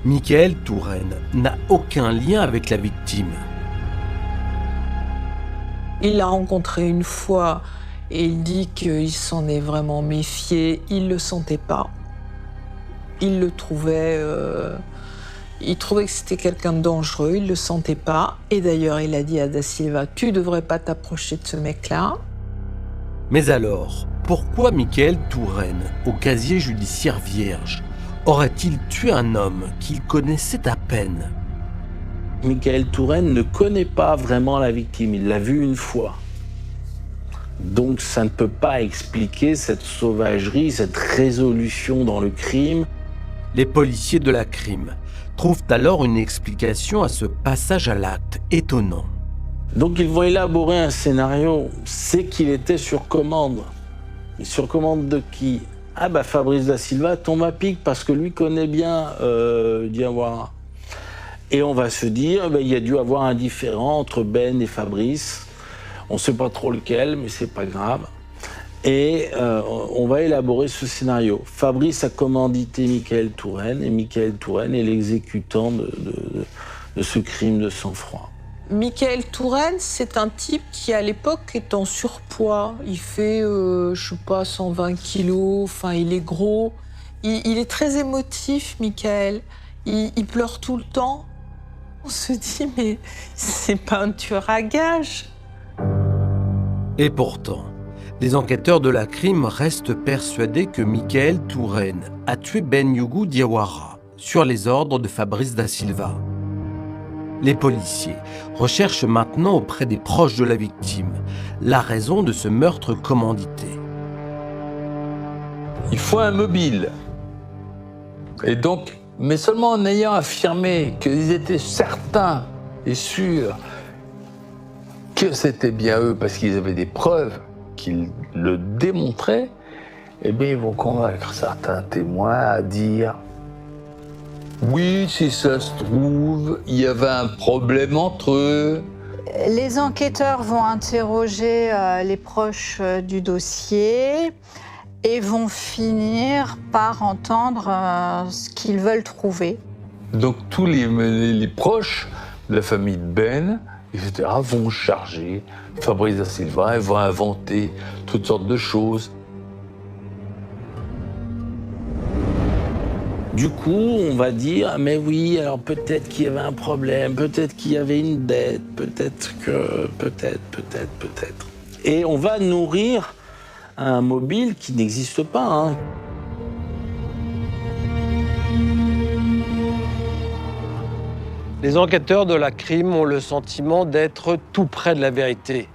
[SPEAKER 7] Michael Touraine n'a aucun lien avec la victime.
[SPEAKER 1] Il l'a rencontré une fois et il dit qu'il s'en est vraiment méfié. Il ne le sentait pas. Il le trouvait... il trouvait que c'était quelqu'un de dangereux, il ne le sentait pas. Et d'ailleurs, il a dit à Da Silva, tu ne devrais pas t'approcher de ce mec-là.
[SPEAKER 7] Mais alors, pourquoi Michael Touraine, au casier judiciaire vierge, aurait-il tué un homme qu'il connaissait à peine ?
[SPEAKER 2] Michael Touraine ne connaît pas vraiment la victime, il l'a vue une fois. Donc ça ne peut pas expliquer cette sauvagerie, cette résolution dans le crime.
[SPEAKER 7] Les policiers de la crime trouvent alors une explication à ce passage à l'acte étonnant.
[SPEAKER 2] Donc ils vont élaborer un scénario, c'est qu'il était sur commande. Et sur commande de qui? Ah bah Fabrice Da Silva tombe à pic parce que lui connaît bien Diawara. Et on va se dire, il y a dû avoir un différend entre Ben et Fabrice. On ne sait pas trop lequel, mais c'est pas grave. Et on va élaborer ce scénario. Fabrice a commandité Michael Touraine, et Michael Touraine est l'exécutant de ce crime de sang-froid.
[SPEAKER 1] Michael Touraine, c'est un type qui, à l'époque, est en surpoids. Il fait, je sais pas, 120 kilos, enfin, il est gros. Il est très émotif, Michael. Il pleure tout le temps. On se dit, mais c'est pas un tueur à gages.
[SPEAKER 7] Et pourtant, les enquêteurs de la crime restent persuadés que Michael Touraine a tué Bandiogou Diawara sur les ordres de Fabrice Da Silva. Les policiers recherchent maintenant auprès des proches de la victime la raison de ce meurtre commandité.
[SPEAKER 8] Il faut un mobile. Et donc, mais seulement en ayant affirmé qu'ils étaient certains et sûrs que c'était bien eux parce qu'ils avaient des preuves qu'ils le démontraient, eh bien ils vont convaincre certains témoins à dire oui, si ça se trouve, il y avait un problème entre eux.
[SPEAKER 3] Les enquêteurs vont interroger les proches du dossier et vont finir par entendre ce qu'ils veulent trouver.
[SPEAKER 8] Donc tous les proches de la famille de Ben, etc., vont charger Fabrice Da Silva et vont inventer toutes sortes de choses.
[SPEAKER 2] Du coup, on va dire, mais oui, alors peut-être qu'il y avait un problème, peut-être qu'il y avait une dette, peut-être. Et on va nourrir un mobile qui n'existe pas, hein.
[SPEAKER 4] Les enquêteurs de la crime ont le sentiment d'être tout près de la vérité.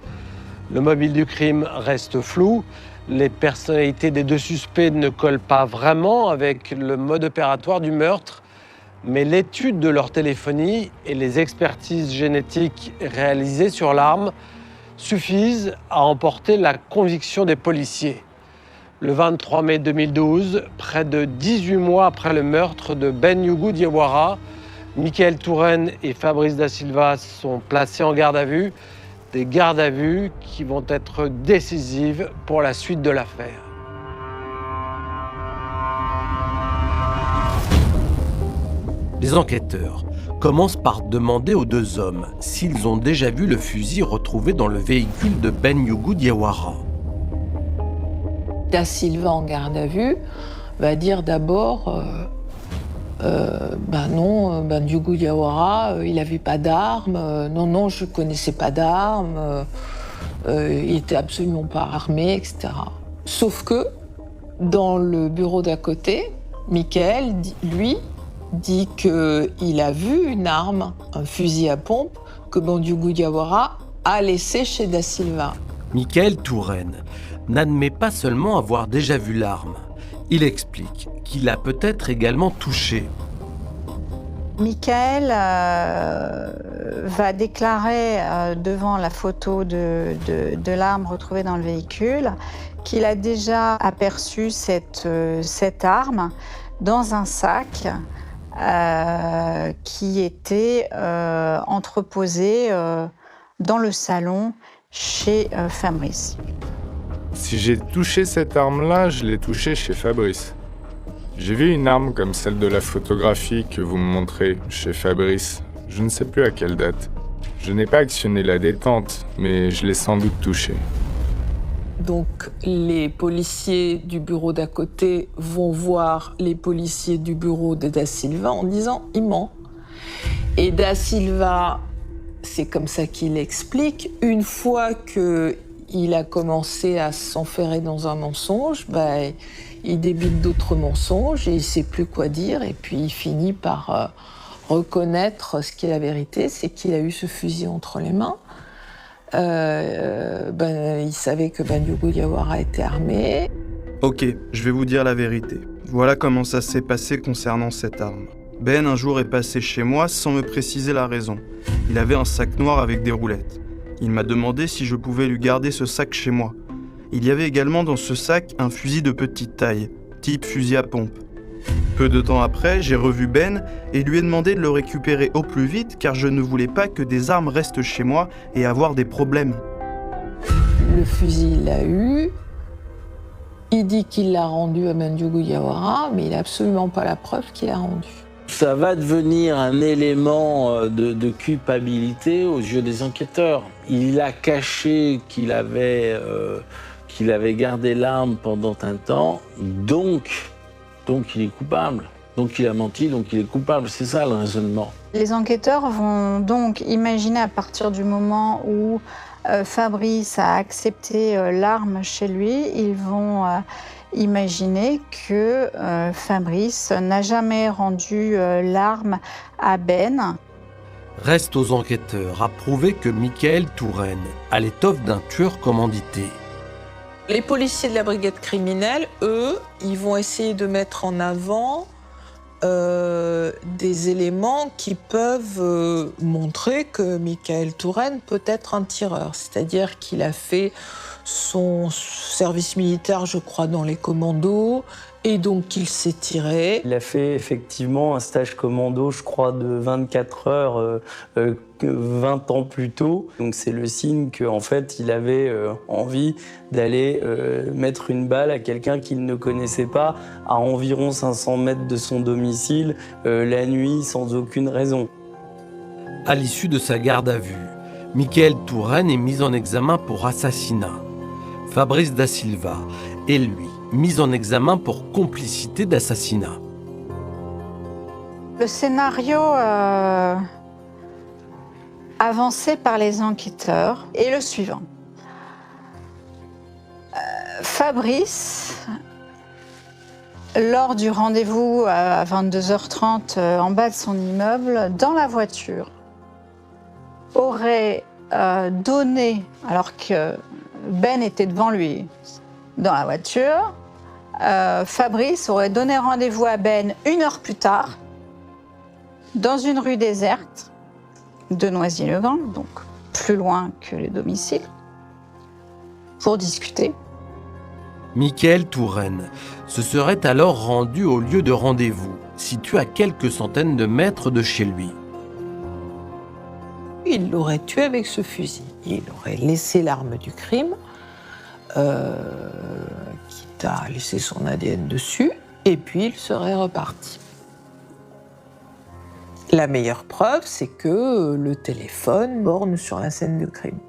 [SPEAKER 4] Le mobile du crime reste flou, les personnalités des deux suspects ne collent pas vraiment avec le mode opératoire du meurtre, mais l'étude de leur téléphonie et les expertises génétiques réalisées sur l'arme suffisent à emporter la conviction des policiers. Le 23 mai 2012, près de 18 mois après le meurtre de Ben Yougou Diawara, Michael Touraine et Fabrice Da Silva sont placés en garde à vue, des gardes à vue qui vont être décisives pour la suite de l'affaire.
[SPEAKER 7] Les enquêteurs commencent par demander aux deux hommes s'ils ont déjà vu le fusil retrouvé dans le véhicule de Ben Yougou Diawara.
[SPEAKER 1] Da Silva en garde à vue va dire d'abord non, Ben Yougou Diawara, il n'avait pas d'arme, non, je ne connaissais pas d'arme, il n'était absolument pas armé, etc. Sauf que dans le bureau d'à côté, Michael, lui, dit qu'il a vu une arme, un fusil à pompe, que Ben Yougou Diawara a laissé chez Da Silva.
[SPEAKER 7] Michael Touraine n'admet pas seulement avoir déjà vu l'arme. Il explique qu'il l'a peut-être également touché.
[SPEAKER 3] Michael va déclarer devant la photo de l'arme retrouvée dans le véhicule qu'il a déjà aperçu cette arme dans un sac qui était entreposé dans le salon chez Fabrice.
[SPEAKER 12] Si j'ai touché cette arme-là, je l'ai touchée chez Fabrice. J'ai vu une arme comme celle de la photographie que vous me montrez chez Fabrice. Je ne sais plus à quelle date. Je n'ai pas actionné la détente, mais je l'ai sans doute touchée.
[SPEAKER 1] Donc les policiers du bureau d'à côté vont voir les policiers du bureau de Da Silva en disant « il ment ». Et Da Silva, c'est comme ça qu'il explique, une fois qu'il a commencé à s'enferrer dans un mensonge, il débite d'autres mensonges et il ne sait plus quoi dire. Et puis il finit par reconnaître ce qui est la vérité, c'est qu'il a eu ce fusil entre les mains. Il savait que Ben Yougou Diawara était armé.
[SPEAKER 9] Ok, je vais vous dire la vérité. Voilà comment ça s'est passé concernant cette arme. Ben, un jour, est passé chez moi sans me préciser la raison. Il avait un sac noir avec des roulettes. Il m'a demandé si je pouvais lui garder ce sac chez moi. Il y avait également dans ce sac un fusil de petite taille, type fusil à pompe. Peu de temps après, j'ai revu Ben et lui ai demandé de le récupérer au plus vite car je ne voulais pas que des armes restent chez moi et avoir des problèmes.
[SPEAKER 1] Le fusil, il l'a eu. Il dit qu'il l'a rendu à Ben Yougou Diawara, mais il n'a absolument pas la preuve qu'il l'a rendu.
[SPEAKER 2] Ça va devenir un élément de culpabilité aux yeux des enquêteurs. Il a caché qu'il avait gardé l'arme pendant un temps, donc il est coupable. Donc il a menti, donc il est coupable. C'est ça le raisonnement.
[SPEAKER 3] Les enquêteurs vont donc imaginer à partir du moment où Fabrice a accepté l'arme chez lui, ils vont imaginer que Fabrice n'a jamais rendu l'arme à Ben.
[SPEAKER 7] Reste aux enquêteurs à prouver que Michael Touraine a l'étoffe d'un tueur commandité.
[SPEAKER 1] Les policiers de la brigade criminelle, eux, ils vont essayer de mettre en avant des éléments qui peuvent montrer que Michael Touraine peut être un tireur. C'est-à-dire qu'il a fait son service militaire, je crois, dans les commandos, et donc qu'il s'est tiré.
[SPEAKER 6] Il a fait effectivement un stage commando, je crois, de 24 heures 20 ans plus tôt. Donc c'est le signe qu'en fait, il avait envie d'aller mettre une balle à quelqu'un qu'il ne connaissait pas à environ 500 mètres de son domicile, la nuit, sans aucune raison.
[SPEAKER 7] À l'issue de sa garde à vue, Michael Touraine est mis en examen pour assassinat. Fabrice Da Silva est, lui, mis en examen pour complicité d'assassinat.
[SPEAKER 3] Le scénario avancé par les enquêteurs est le suivant. Fabrice, lors du rendez-vous à 22h30 en bas de son immeuble, dans la voiture, aurait donné, alors que Ben était devant lui dans la voiture, Fabrice aurait donné rendez-vous à Ben 1 heure plus tard, dans une rue déserte de Noisy-le-Grand, donc plus loin que le domicile, pour discuter.
[SPEAKER 7] Mickaël Touraine se serait alors rendu au lieu de rendez-vous, situé à quelques centaines de mètres de chez lui.
[SPEAKER 1] Il l'aurait tué avec ce fusil. Il aurait laissé l'arme du crime, quitte à laisser son ADN dessus, et puis il serait reparti. La meilleure preuve, c'est que le téléphone borne sur la scène de crime.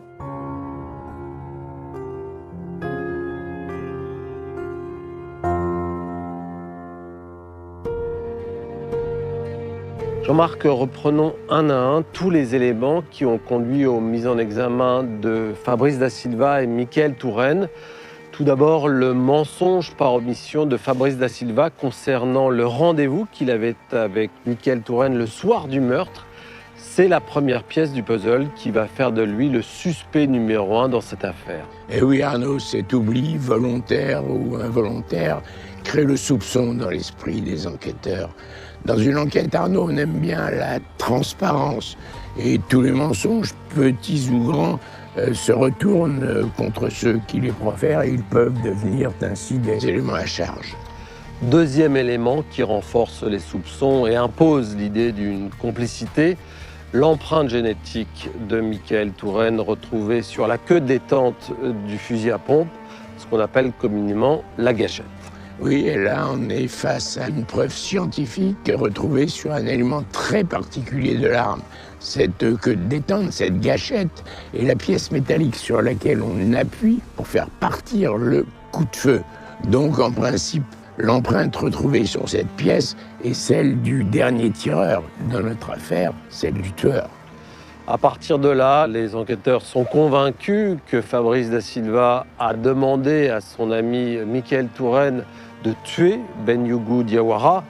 [SPEAKER 4] Jean-Marc, reprenons un à un tous les éléments qui ont conduit aux mises en examen de Fabrice Da Silva et Mickaël Touraine. Tout d'abord, le mensonge par omission de Fabrice Da Silva concernant le rendez-vous qu'il avait avec Mickaël Touraine le soir du meurtre. C'est la première pièce du puzzle qui va faire de lui le suspect numéro 1 dans cette affaire.
[SPEAKER 5] Et oui, Arnaud, cet oubli, volontaire ou involontaire, crée le soupçon dans l'esprit des enquêteurs. Dans une enquête, Arnaud, on aime bien la transparence. Et tous les mensonges, petits ou grands, se retournent contre ceux qui les profèrent et ils peuvent devenir ainsi des éléments à charge.
[SPEAKER 4] Deuxième élément qui renforce les soupçons et impose l'idée d'une complicité, l'empreinte génétique de Mickaël Touraine retrouvée sur la queue détente du fusil à pompe, ce qu'on appelle communément la gâchette.
[SPEAKER 5] Oui, et là, on est face à une preuve scientifique retrouvée sur un élément très particulier de l'arme. Cette queue de détente, cette gâchette, est la pièce métallique sur laquelle on appuie pour faire partir le coup de feu. Donc, en principe, l'empreinte retrouvée sur cette pièce est celle du dernier tireur. Dans notre affaire, celle du tueur.
[SPEAKER 4] À partir de là, les enquêteurs sont convaincus que Fabrice Da Silva a demandé à son ami Mickaël Touraine de tuer Ben Yougou Diawara.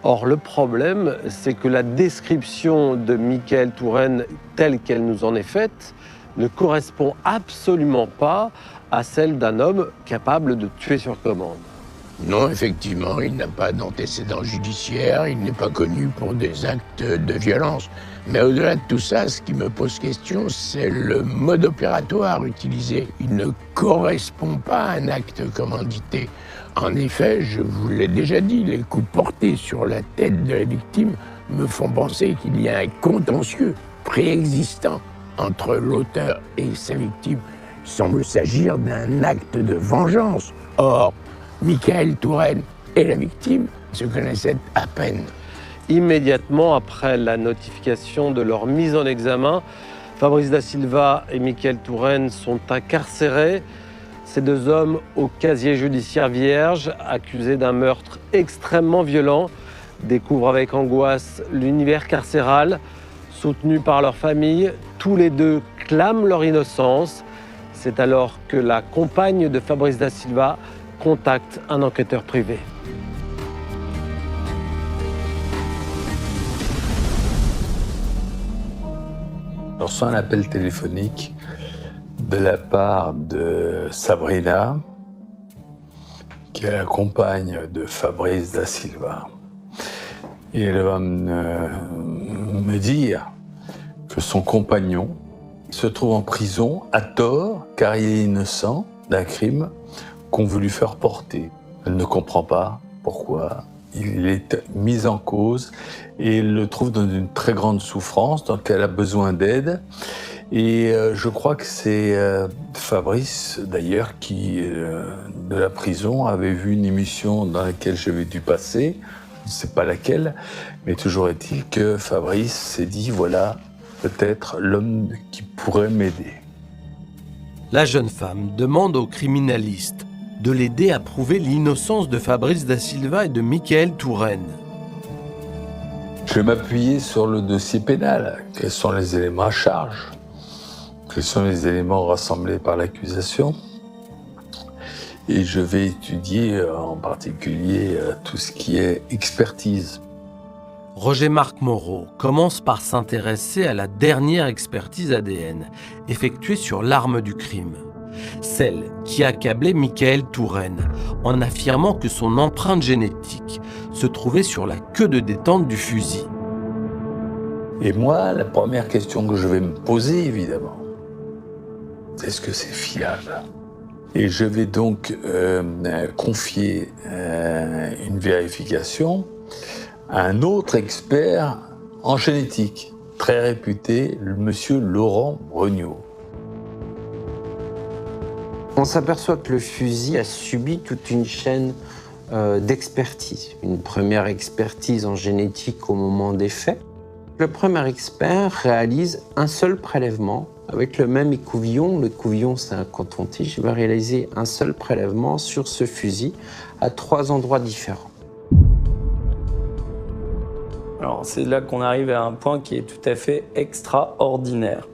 [SPEAKER 4] Or, le problème, c'est que la description de Mickaël Touraine telle qu'elle nous en est faite ne correspond absolument pas à celle d'un homme capable de tuer sur commande.
[SPEAKER 5] Non, effectivement, il n'a pas d'antécédent judiciaire, il n'est pas connu pour des actes de violence. Mais au-delà de tout ça, ce qui me pose question, c'est le mode opératoire utilisé. Il ne correspond pas à un acte commandité. En effet, je vous l'ai déjà dit, les coups portés sur la tête de la victime me font penser qu'il y a un contentieux préexistant entre l'auteur et sa victime. Il semble s'agir d'un acte de vengeance. Or, Mickaël Touraine et la victime se connaissaient à peine.
[SPEAKER 4] Immédiatement après la notification de leur mise en examen, Fabrice Da Silva et Mickaël Touraine sont incarcérés. Ces deux hommes au casier judiciaire vierge, accusés d'un meurtre extrêmement violent, découvrent avec angoisse l'univers carcéral. Soutenus par leur famille, tous les deux clament leur innocence. C'est alors que la compagne de Fabrice Da Silva contacte un enquêteur privé.
[SPEAKER 8] Je reçois un appel téléphonique de la part de Sabrina, qui est la compagne de Fabrice Da Silva. Et elle va me dire que son compagnon se trouve en prison à tort car il est innocent d'un crime qu'on veut lui faire porter. Elle ne comprend pas pourquoi il est mis en cause et il le trouve dans une très grande souffrance, donc elle a besoin d'aide. Et je crois que c'est Fabrice, d'ailleurs, qui, de la prison, avait vu une émission dans laquelle j'avais dû passer, je ne sais pas laquelle, mais toujours est-il que Fabrice s'est dit, voilà, peut-être l'homme qui pourrait m'aider.
[SPEAKER 7] La jeune femme demande au criminaliste de l'aider à prouver l'innocence de Fabrice Da Silva et de Mickaël Touraine.
[SPEAKER 8] Je vais m'appuyer sur le dossier pénal. Quels sont les éléments à charge? Quels sont les éléments rassemblés par l'accusation? Et je vais étudier en particulier tout ce qui est expertise.
[SPEAKER 7] Roger-Marc Moreau commence par s'intéresser à la dernière expertise ADN effectuée sur l'arme du crime, celle qui accablait Michael Touraine en affirmant que son empreinte génétique se trouvait sur la queue de détente du fusil.
[SPEAKER 8] Et moi, la première question que je vais me poser, évidemment, c'est est-ce que c'est fiable? Et je vais donc confier une vérification à un autre expert en génétique, très réputé, le monsieur Laurent Breugnot.
[SPEAKER 13] On s'aperçoit que le fusil a subi toute une chaîne d'expertise. Une première expertise en génétique au moment des faits. Le premier expert réalise un seul prélèvement avec le même écouvillon. L'écouvillon, c'est un coton-tige. Il va réaliser un seul prélèvement sur ce fusil à 3 endroits différents.
[SPEAKER 6] Alors, c'est là qu'on arrive à un point qui est tout à fait extraordinaire.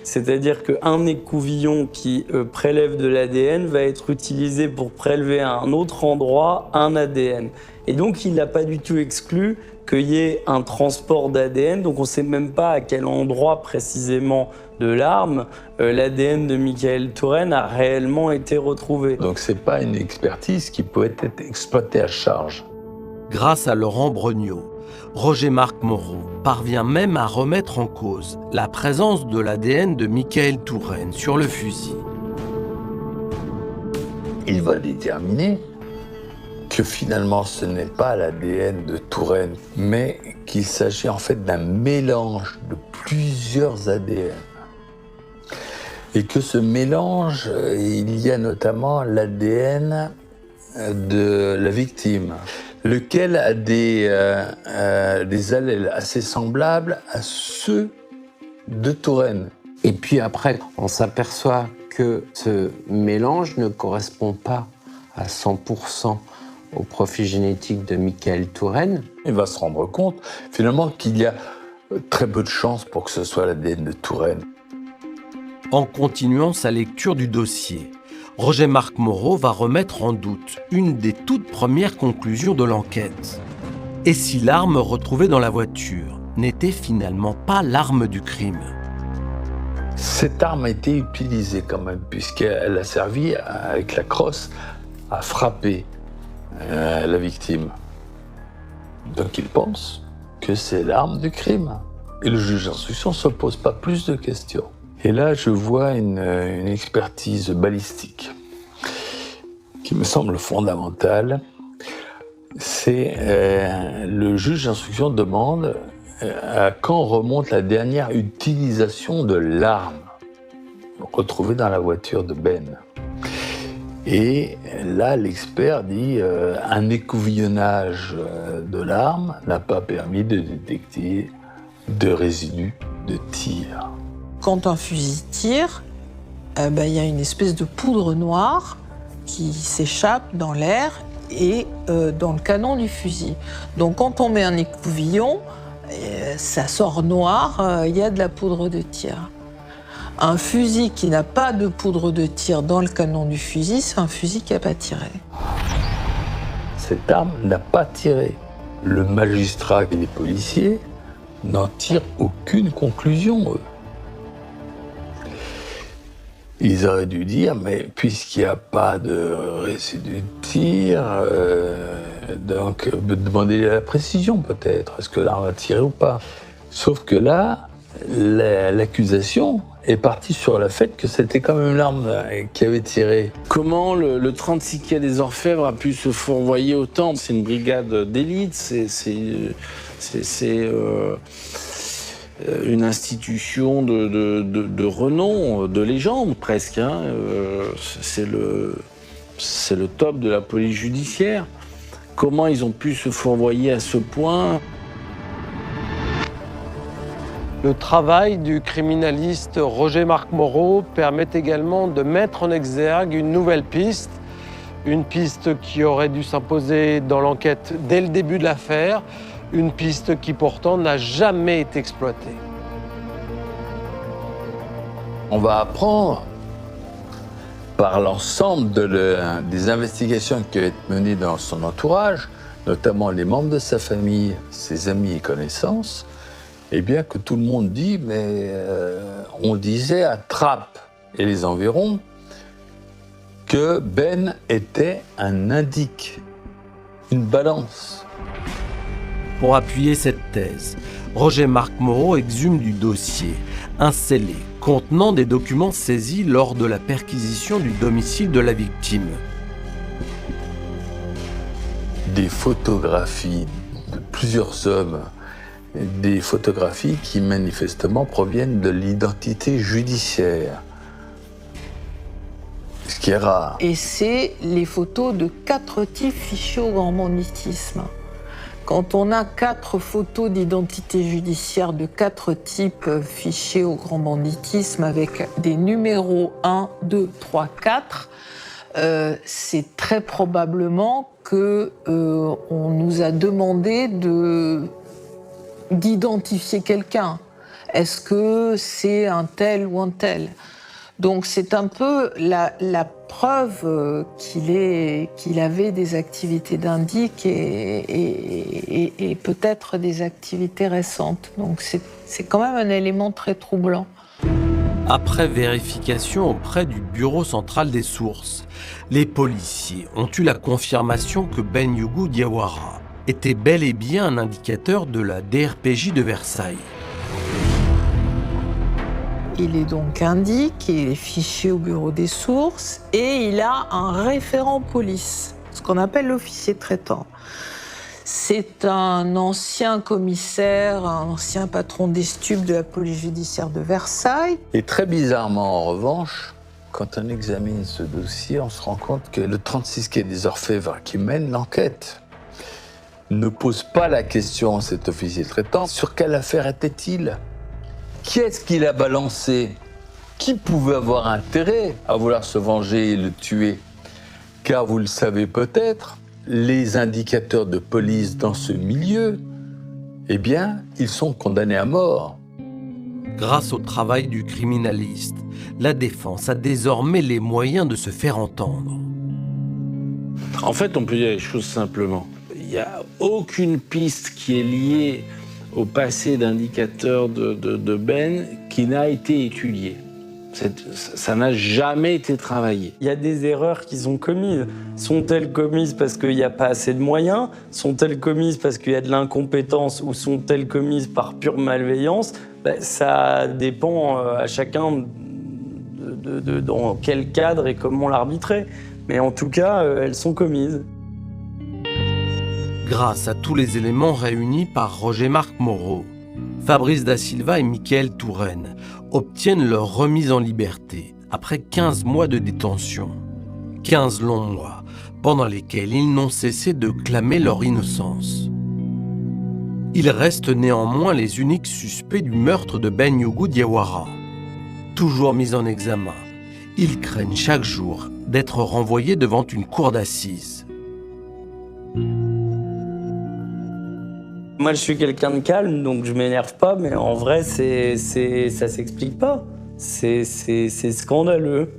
[SPEAKER 6] C'est-à-dire qu'un écouvillon qui prélève de l'ADN va être utilisé pour prélever à un autre endroit un ADN. Et donc, il n'a pas du tout exclu qu'il y ait un transport d'ADN. Donc, on ne sait même pas à quel endroit précisément de l'arme l'ADN de Michael Touraine a réellement été retrouvé.
[SPEAKER 8] Donc, ce n'est pas une expertise qui peut être exploitée à charge.
[SPEAKER 7] Grâce à Laurent Breugnot, Roger-Marc Moreau parvient même à remettre en cause la présence de l'ADN de Michael Touraine sur le fusil.
[SPEAKER 8] Il va déterminer que finalement ce n'est pas l'ADN de Touraine, mais qu'il s'agit en fait d'un mélange de plusieurs ADN. Et que ce mélange, il y a notamment l'ADN de la victime, lequel a des allèles assez semblables à ceux de Touraine.
[SPEAKER 13] Et puis après, on s'aperçoit que ce mélange ne correspond pas à 100% au profil génétique de Michael Touraine.
[SPEAKER 8] Il va se rendre compte finalement qu'il y a très peu de chances pour que ce soit l'ADN de Touraine.
[SPEAKER 7] En continuant sa lecture du dossier, Roger-Marc Moreau va remettre en doute une des toutes premières conclusions de l'enquête. Et si l'arme retrouvée dans la voiture n'était finalement pas l'arme du crime?
[SPEAKER 8] Cette arme a été utilisée quand même, puisqu'elle a servi, avec la crosse, à frapper la victime. Donc il pense que c'est l'arme du crime. Et le juge d'instruction ne se pose pas plus de questions. Et là, je vois une expertise balistique qui me semble fondamentale. C'est le juge d'instruction demande à quand remonte la dernière utilisation de l'arme retrouvée dans la voiture de Ben. Et là, l'expert dit un écouvillonnage de l'arme n'a pas permis de détecter de résidus de tir.
[SPEAKER 1] Quand un fusil tire, y a une espèce de poudre noire qui s'échappe dans l'air et dans le canon du fusil. Donc quand on met un écouvillon, ça sort noir, il y a de la poudre de tir. Un fusil qui n'a pas de poudre de tir dans le canon du fusil, c'est un fusil qui n'a pas tiré.
[SPEAKER 8] Cette arme n'a pas tiré. Le magistrat et les policiers n'en tirent aucune conclusion, eux. Ils auraient dû dire, mais puisqu'il n'y a pas de résidu de tir, donc demander la précision peut-être, est-ce que l'arme a tiré ou pas? Sauf que là, l'accusation est partie sur le fait que c'était quand même l'arme qui avait tiré.
[SPEAKER 2] Comment le 36 quai des Orfèvres a pu se fourvoyer autant? C'est une brigade d'élite, c'est une institution de renom, de légende presque. Hein. C'est le top de la police judiciaire. Comment ils ont pu se fourvoyer à ce point?
[SPEAKER 4] Le travail du criminaliste Roger-Marc Moreau permet également de mettre en exergue une nouvelle piste, une piste qui aurait dû s'imposer dans l'enquête dès le début de l'affaire, Une piste qui pourtant n'a jamais été exploitée.
[SPEAKER 8] On va apprendre, par l'ensemble des investigations qui ont été menées dans son entourage, notamment les membres de sa famille, ses amis et connaissances, eh bien que tout le monde dit, mais on disait à Trappes et les environs que Ben était un indique, une balance.
[SPEAKER 7] Pour appuyer cette thèse, Roger-Marc Moreau exhume du dossier un scellé contenant des documents saisis lors de la perquisition du domicile de la victime.
[SPEAKER 8] Des photographies de plusieurs hommes, des photographies qui manifestement proviennent de l'identité judiciaire, ce qui est rare.
[SPEAKER 1] Et c'est les photos de 4 types fichés au grand banditisme. Quand on a 4 photos d'identité judiciaire de 4 types fichés au grand banditisme avec des numéros 1, 2, 3, 4, c'est très probablement que on nous a demandé d'identifier quelqu'un. Est-ce que c'est un tel ou un tel ? Donc c'est un peu la preuve qu'il avait des activités d'indique et peut-être des activités récentes. Donc c'est quand même un élément très troublant.
[SPEAKER 7] Après vérification auprès du Bureau central des sources, les policiers ont eu la confirmation que Ben Yougou Diawara était bel et bien un indicateur de la DRPJ de Versailles.
[SPEAKER 1] Il est donc indique, il est fiché au bureau des sources et il a un référent police, ce qu'on appelle l'officier traitant. C'est un ancien commissaire, un ancien patron des stupes de la police judiciaire de Versailles.
[SPEAKER 8] Et très bizarrement, en revanche, quand on examine ce dossier, on se rend compte que le 36 quai des Orfèvres qui mène l'enquête ne pose pas la question à cet officier traitant sur quelle affaire était-il ? Qui est-ce qui l'a balancé ? Qui pouvait avoir intérêt à vouloir se venger et le tuer ? Car vous le savez peut-être, les indicateurs de police dans ce milieu, eh bien, ils sont condamnés à mort.
[SPEAKER 7] Grâce au travail du criminaliste, la défense a désormais les moyens de se faire entendre.
[SPEAKER 2] En fait, on peut dire les choses simplement. Il n'y a aucune piste qui est liée au passé d'indicateur de Ben qui n'a été étudié. Ça n'a jamais été travaillé.
[SPEAKER 6] Il y a des erreurs qui sont commises. Sont-elles commises parce qu'il n'y a pas assez de moyens ? Sont-elles commises parce qu'il y a de l'incompétence ou sont-elles commises par pure malveillance ? Ça dépend à chacun dans quel cadre et comment l'arbitrer. Mais en tout cas, elles sont commises.
[SPEAKER 7] Grâce à tous les éléments réunis par Roger-Marc Moreau, Fabrice Da Silva et Michael Touraine obtiennent leur remise en liberté après 15 mois de détention. 15 longs mois pendant lesquels ils n'ont cessé de clamer leur innocence. Ils restent néanmoins les uniques suspects du meurtre de Ben Yougou Diawara. Toujours mis en examen, ils craignent chaque jour d'être renvoyés devant une cour d'assises.
[SPEAKER 6] Moi, je suis quelqu'un de calme, donc je m'énerve pas, mais en vrai, ça s'explique pas. C'est scandaleux,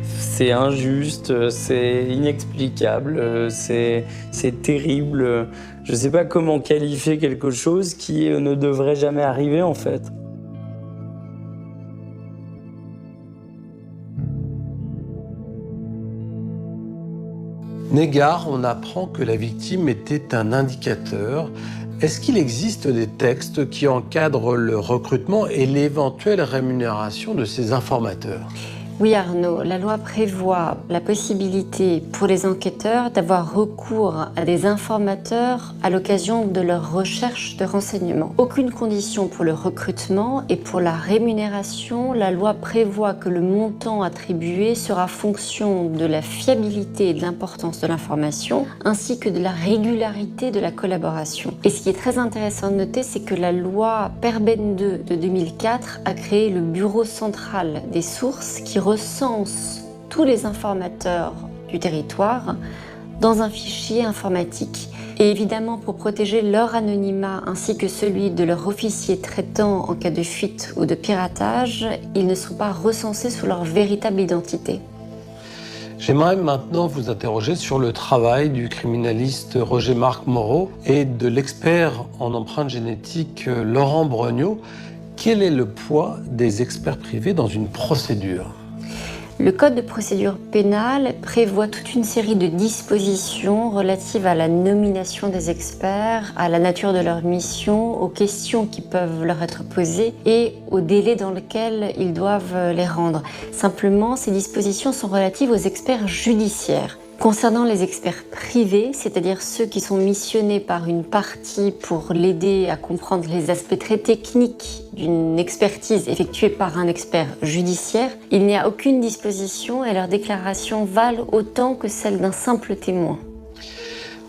[SPEAKER 6] c'est injuste, c'est inexplicable, c'est terrible. Je sais pas comment qualifier quelque chose qui ne devrait jamais arriver, en fait.
[SPEAKER 7] Négard, on apprend que la victime était un indicateur. Est-ce qu'il existe des textes qui encadrent le recrutement et l'éventuelle rémunération de ces informateurs ?
[SPEAKER 11] Oui Arnaud, la loi prévoit la possibilité pour les enquêteurs d'avoir recours à des informateurs à l'occasion de leur recherche de renseignements. Aucune condition pour le recrutement et pour la rémunération, la loi prévoit que le montant attribué sera fonction de la fiabilité et de l'importance de l'information, ainsi que de la régularité de la collaboration. Et ce qui est très intéressant de noter, c'est que la loi Perben 2 de 2004 a créé le Bureau central des sources qui recense tous les informateurs du territoire dans un fichier informatique. Et évidemment, pour protéger leur anonymat ainsi que celui de leur officier traitant en cas de fuite ou de piratage, ils ne sont pas recensés sous leur véritable identité.
[SPEAKER 4] J'aimerais maintenant vous interroger sur le travail du criminaliste Roger-Marc Moreau et de l'expert en empreintes génétiques Laurent Brognaud. Quel est le poids des experts privés dans une procédure ?
[SPEAKER 11] Le Code de procédure pénale prévoit toute une série de dispositions relatives à la nomination des experts, à la nature de leur mission, aux questions qui peuvent leur être posées et au délai dans lequel ils doivent les rendre. Simplement, ces dispositions sont relatives aux experts judiciaires. Concernant les experts privés, c'est-à-dire ceux qui sont missionnés par une partie pour l'aider à comprendre les aspects très techniques d'une expertise effectuée par un expert judiciaire, il n'y a aucune disposition et leurs déclarations valent autant que celles d'un simple témoin.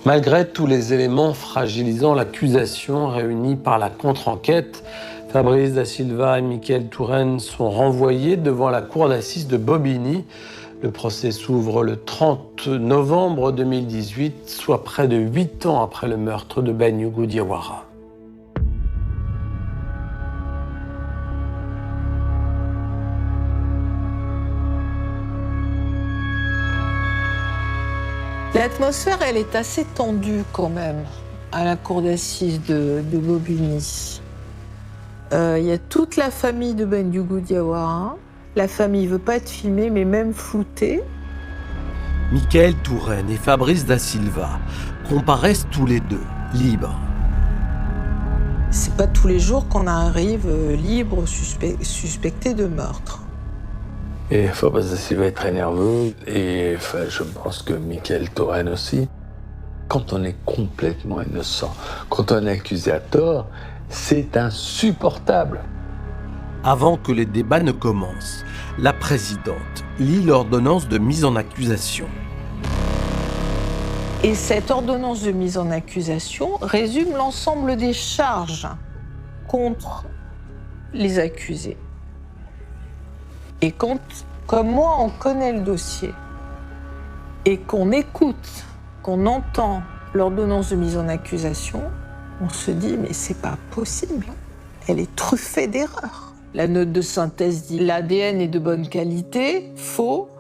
[SPEAKER 4] Malgré tous les éléments fragilisant l'accusation réunis par la contre-enquête, Fabrice Da Silva et Mickaël Touraine sont renvoyés devant la cour d'assises de Bobigny. Le procès s'ouvre le 30 novembre 2018, soit près de 8 ans après le meurtre de Ben Yougou Diawara.
[SPEAKER 1] L'atmosphère, elle est assez tendue quand même à la cour d'assises de Bobigny. Il y a toute la famille de Ben Yougou Diawara. La famille ne veut pas être filmée, mais même floutée.
[SPEAKER 7] Mickaël Touraine et Fabrice Da Silva comparaissent tous les deux, libres.
[SPEAKER 1] C'est pas tous les jours qu'on arrive libre, suspecté de meurtre.
[SPEAKER 8] Et Fabrice Da Silva est très nerveux, et je pense que Mickaël Touraine aussi. Quand on est complètement innocent, quand on est accusé à tort, c'est insupportable.
[SPEAKER 7] Avant que les débats ne commencent, la présidente lit l'ordonnance de mise en accusation.
[SPEAKER 1] Et cette ordonnance de mise en accusation résume l'ensemble des charges contre les accusés. Et quand, comme moi, on connaît le dossier et qu'on écoute, qu'on entend l'ordonnance de mise en accusation, on se dit « mais c'est pas possible, elle est truffée d'erreurs ». La note de synthèse dit l'ADN est de bonne qualité, faux.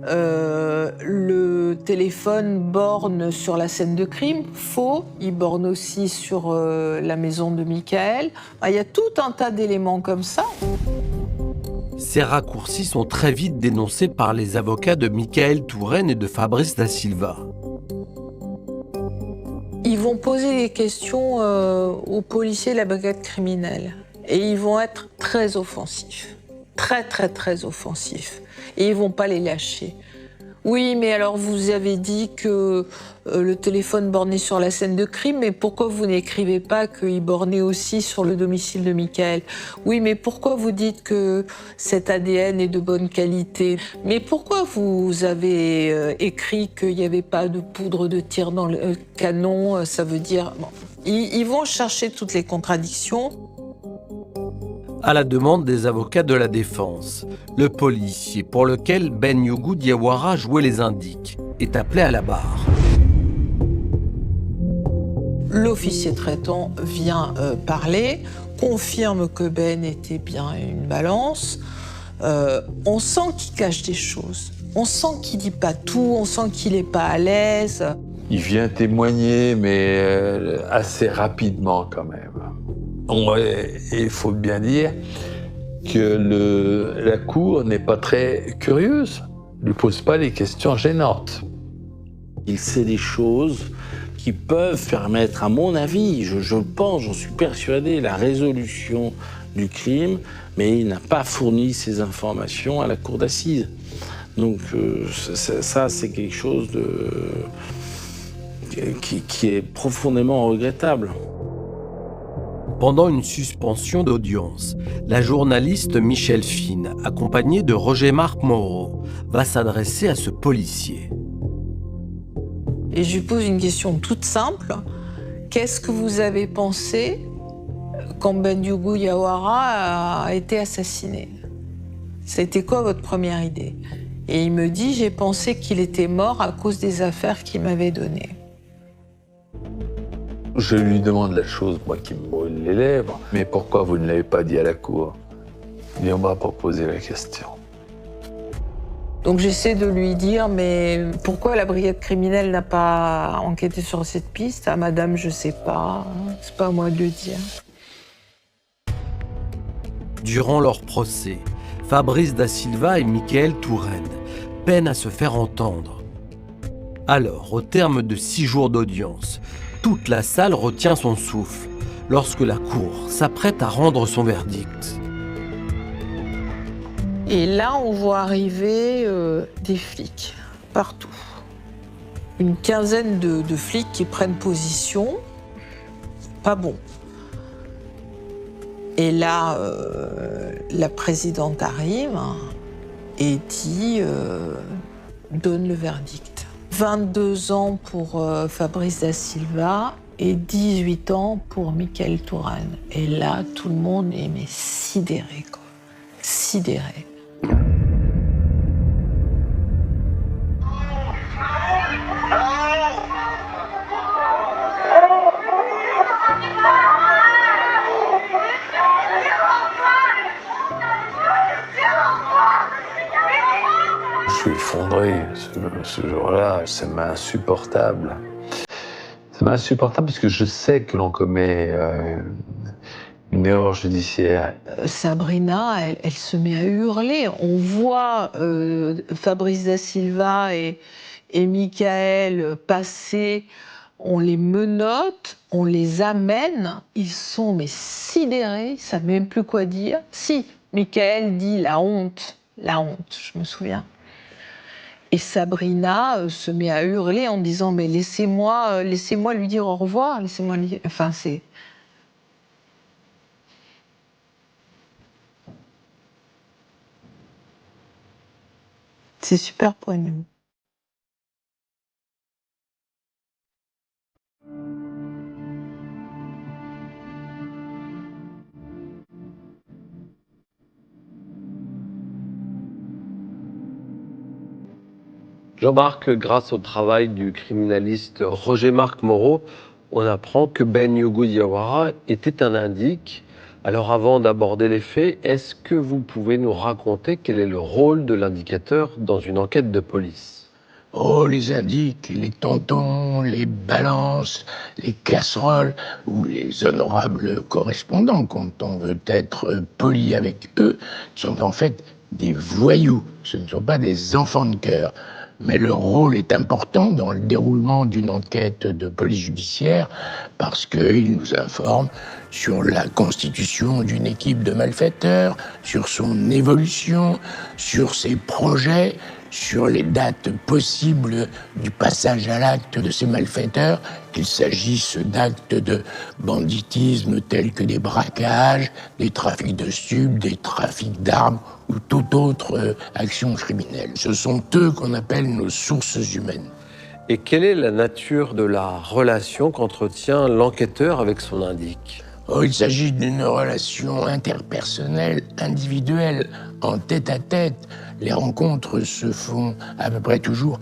[SPEAKER 1] Le téléphone borne sur la scène de crime, faux. Il borne aussi sur la maison de Mickaël. Il y a tout un tas d'éléments comme ça.
[SPEAKER 7] Ces raccourcis sont très vite dénoncés par les avocats de Mickaël Touraine et de Fabrice Da Silva.
[SPEAKER 1] Ils vont poser des questions aux policiers de la brigade criminelle. Et ils vont être très offensifs, très offensifs. Et ils vont pas les lâcher. Oui, mais alors vous avez dit que le téléphone bornait sur la scène de crime, mais pourquoi vous n'écrivez pas qu'il bornait aussi sur le domicile de Mickaël? Oui, mais pourquoi vous dites que cet ADN est de bonne qualité? Mais pourquoi vous avez écrit qu'il n'y avait pas de poudre de tir dans le canon? Ça veut dire... Bon. Ils vont chercher toutes les contradictions.
[SPEAKER 7] À la demande des avocats de la défense, le policier pour lequel Ben Yougou Diawara jouait les indiques est appelé à la barre.
[SPEAKER 1] L'officier traitant vient parler, confirme que Ben était bien une balance. On sent qu'il cache des choses. On sent qu'il dit pas tout, on sent qu'il n'est pas à l'aise.
[SPEAKER 8] Il vient témoigner, mais assez rapidement quand même. Il faut bien dire que la cour n'est pas très curieuse, ne lui pose pas les questions gênantes.
[SPEAKER 2] Il sait des choses qui peuvent permettre, à mon avis, je pense, j'en suis persuadé, la résolution du crime, mais il n'a pas fourni ces informations à la cour d'assises. Donc ça, c'est quelque chose qui est profondément regrettable.
[SPEAKER 7] Pendant une suspension d'audience, la journaliste Michèle Fine, accompagnée de Roger-Marc Moreau, va s'adresser à ce policier.
[SPEAKER 1] Et je lui pose une question toute simple. Qu'est-ce que vous avez pensé quand Ben Yougou Diawara a été assassiné? Ça a été quoi votre première idée? Et il me dit, j'ai pensé qu'il était mort à cause des affaires qu'il m'avait données.
[SPEAKER 8] Je lui demande la chose, moi, qui me brûle les lèvres. Mais pourquoi vous ne l'avez pas dit à la cour? Il dit, on m'a pas posé la question.
[SPEAKER 1] Donc j'essaie de lui dire, mais pourquoi la brigade criminelle n'a pas enquêté sur cette piste? Ah madame, je sais pas, c'est pas à moi de le dire.
[SPEAKER 7] Durant leur procès, Fabrice Da Silva et Michael Touraine peinent à se faire entendre. Alors, au terme de 6 jours d'audience, toute la salle retient son souffle lorsque la cour s'apprête à rendre son verdict.
[SPEAKER 1] Et là, on voit arriver des flics partout. Une quinzaine de flics qui prennent position. Pas bon. Et là, la présidente arrive et dit, donne le verdict. 22 ans pour Fabrice Da Silva et 18 ans pour Michael Touraine. Et là, tout le monde est sidéré, quoi. Sidéré.
[SPEAKER 8] Je suis effondré ce jour-là, ça m'est insupportable. Ça m'est insupportable parce que je sais que l'on commet une erreur judiciaire.
[SPEAKER 1] Sabrina, elle se met à hurler. On voit Fabrice Da Silva et Michael passer, on les menotte, on les amène. Ils sont sidérés, ils ne savent même plus quoi dire. Si, Michael dit la honte, je me souviens. Et Sabrina se met à hurler en disant mais laissez-moi lui dire au revoir, laissez-moi lui... Enfin, c'est... C'est super poignant.
[SPEAKER 4] Jean-Marc, grâce au travail du criminaliste Roger-Marc Moreau, on apprend que Ben Yougou Diawara était un indique. Alors avant d'aborder les faits, est-ce que vous pouvez nous raconter quel est le rôle de l'indicateur dans une enquête de police?
[SPEAKER 5] Oh, les indiques, les tontons, les balances, les casseroles ou les honorables correspondants, quand on veut être poli avec eux, sont en fait des voyous. Ce ne sont pas des enfants de cœur. Mais leur rôle est important dans le déroulement d'une enquête de police judiciaire parce qu'ils nous informent sur la constitution d'une équipe de malfaiteurs, sur son évolution, sur ses projets, sur les dates possibles du passage à l'acte de ces malfaiteurs, qu'il s'agisse d'actes de banditisme tels que des braquages, des trafics de stupes, des trafics d'armes ou toute autre action criminelle. Ce sont eux qu'on appelle nos sources humaines.
[SPEAKER 4] Et quelle est la nature de la relation qu'entretient l'enquêteur avec son indique?
[SPEAKER 5] Il s'agit d'une relation interpersonnelle, individuelle, en tête-à-tête. Les rencontres se font à peu près toujours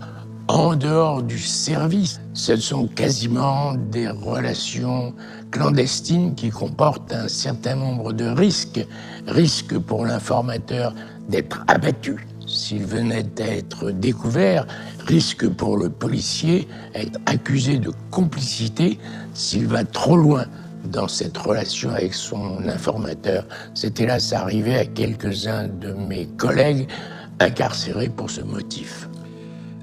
[SPEAKER 5] en dehors du service. Ce sont quasiment des relations clandestines qui comportent un certain nombre de risques. Risque pour l'informateur d'être abattu s'il venait à être découvert, risque pour le policier d'être accusé de complicité s'il va trop loin dans cette relation avec son informateur. C'est hélas arrivé à quelques-uns de mes collègues incarcérés pour ce motif.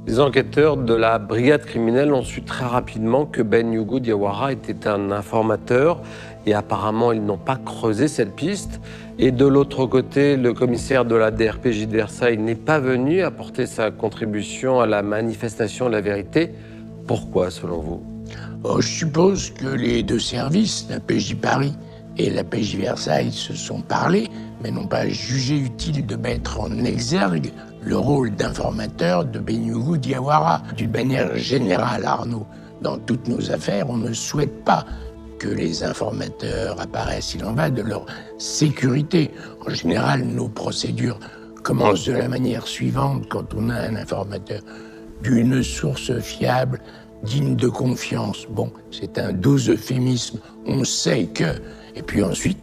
[SPEAKER 4] Les enquêteurs de la brigade criminelle ont su très rapidement que Ben Yougou Diawara était un informateur et apparemment ils n'ont pas creusé cette piste. Et de l'autre côté, le commissaire de la DRPJ de Versailles n'est pas venu apporter sa contribution à la manifestation de la vérité. Pourquoi, selon vous?
[SPEAKER 5] Je suppose que les deux services, la PJ Paris et la PJ Versailles, se sont parlé, mais n'ont pas jugé utile de mettre en exergue le rôle d'informateur de Ben Yougou Diawara. D'une manière générale, Arnaud, dans toutes nos affaires, on ne souhaite pas que les informateurs apparaissent. Il en va de leur sécurité. En général, nos procédures commence de la manière suivante quand on a un informateur d'une source fiable, digne de confiance. Bon, c'est un doux euphémisme, on sait que... Et puis ensuite,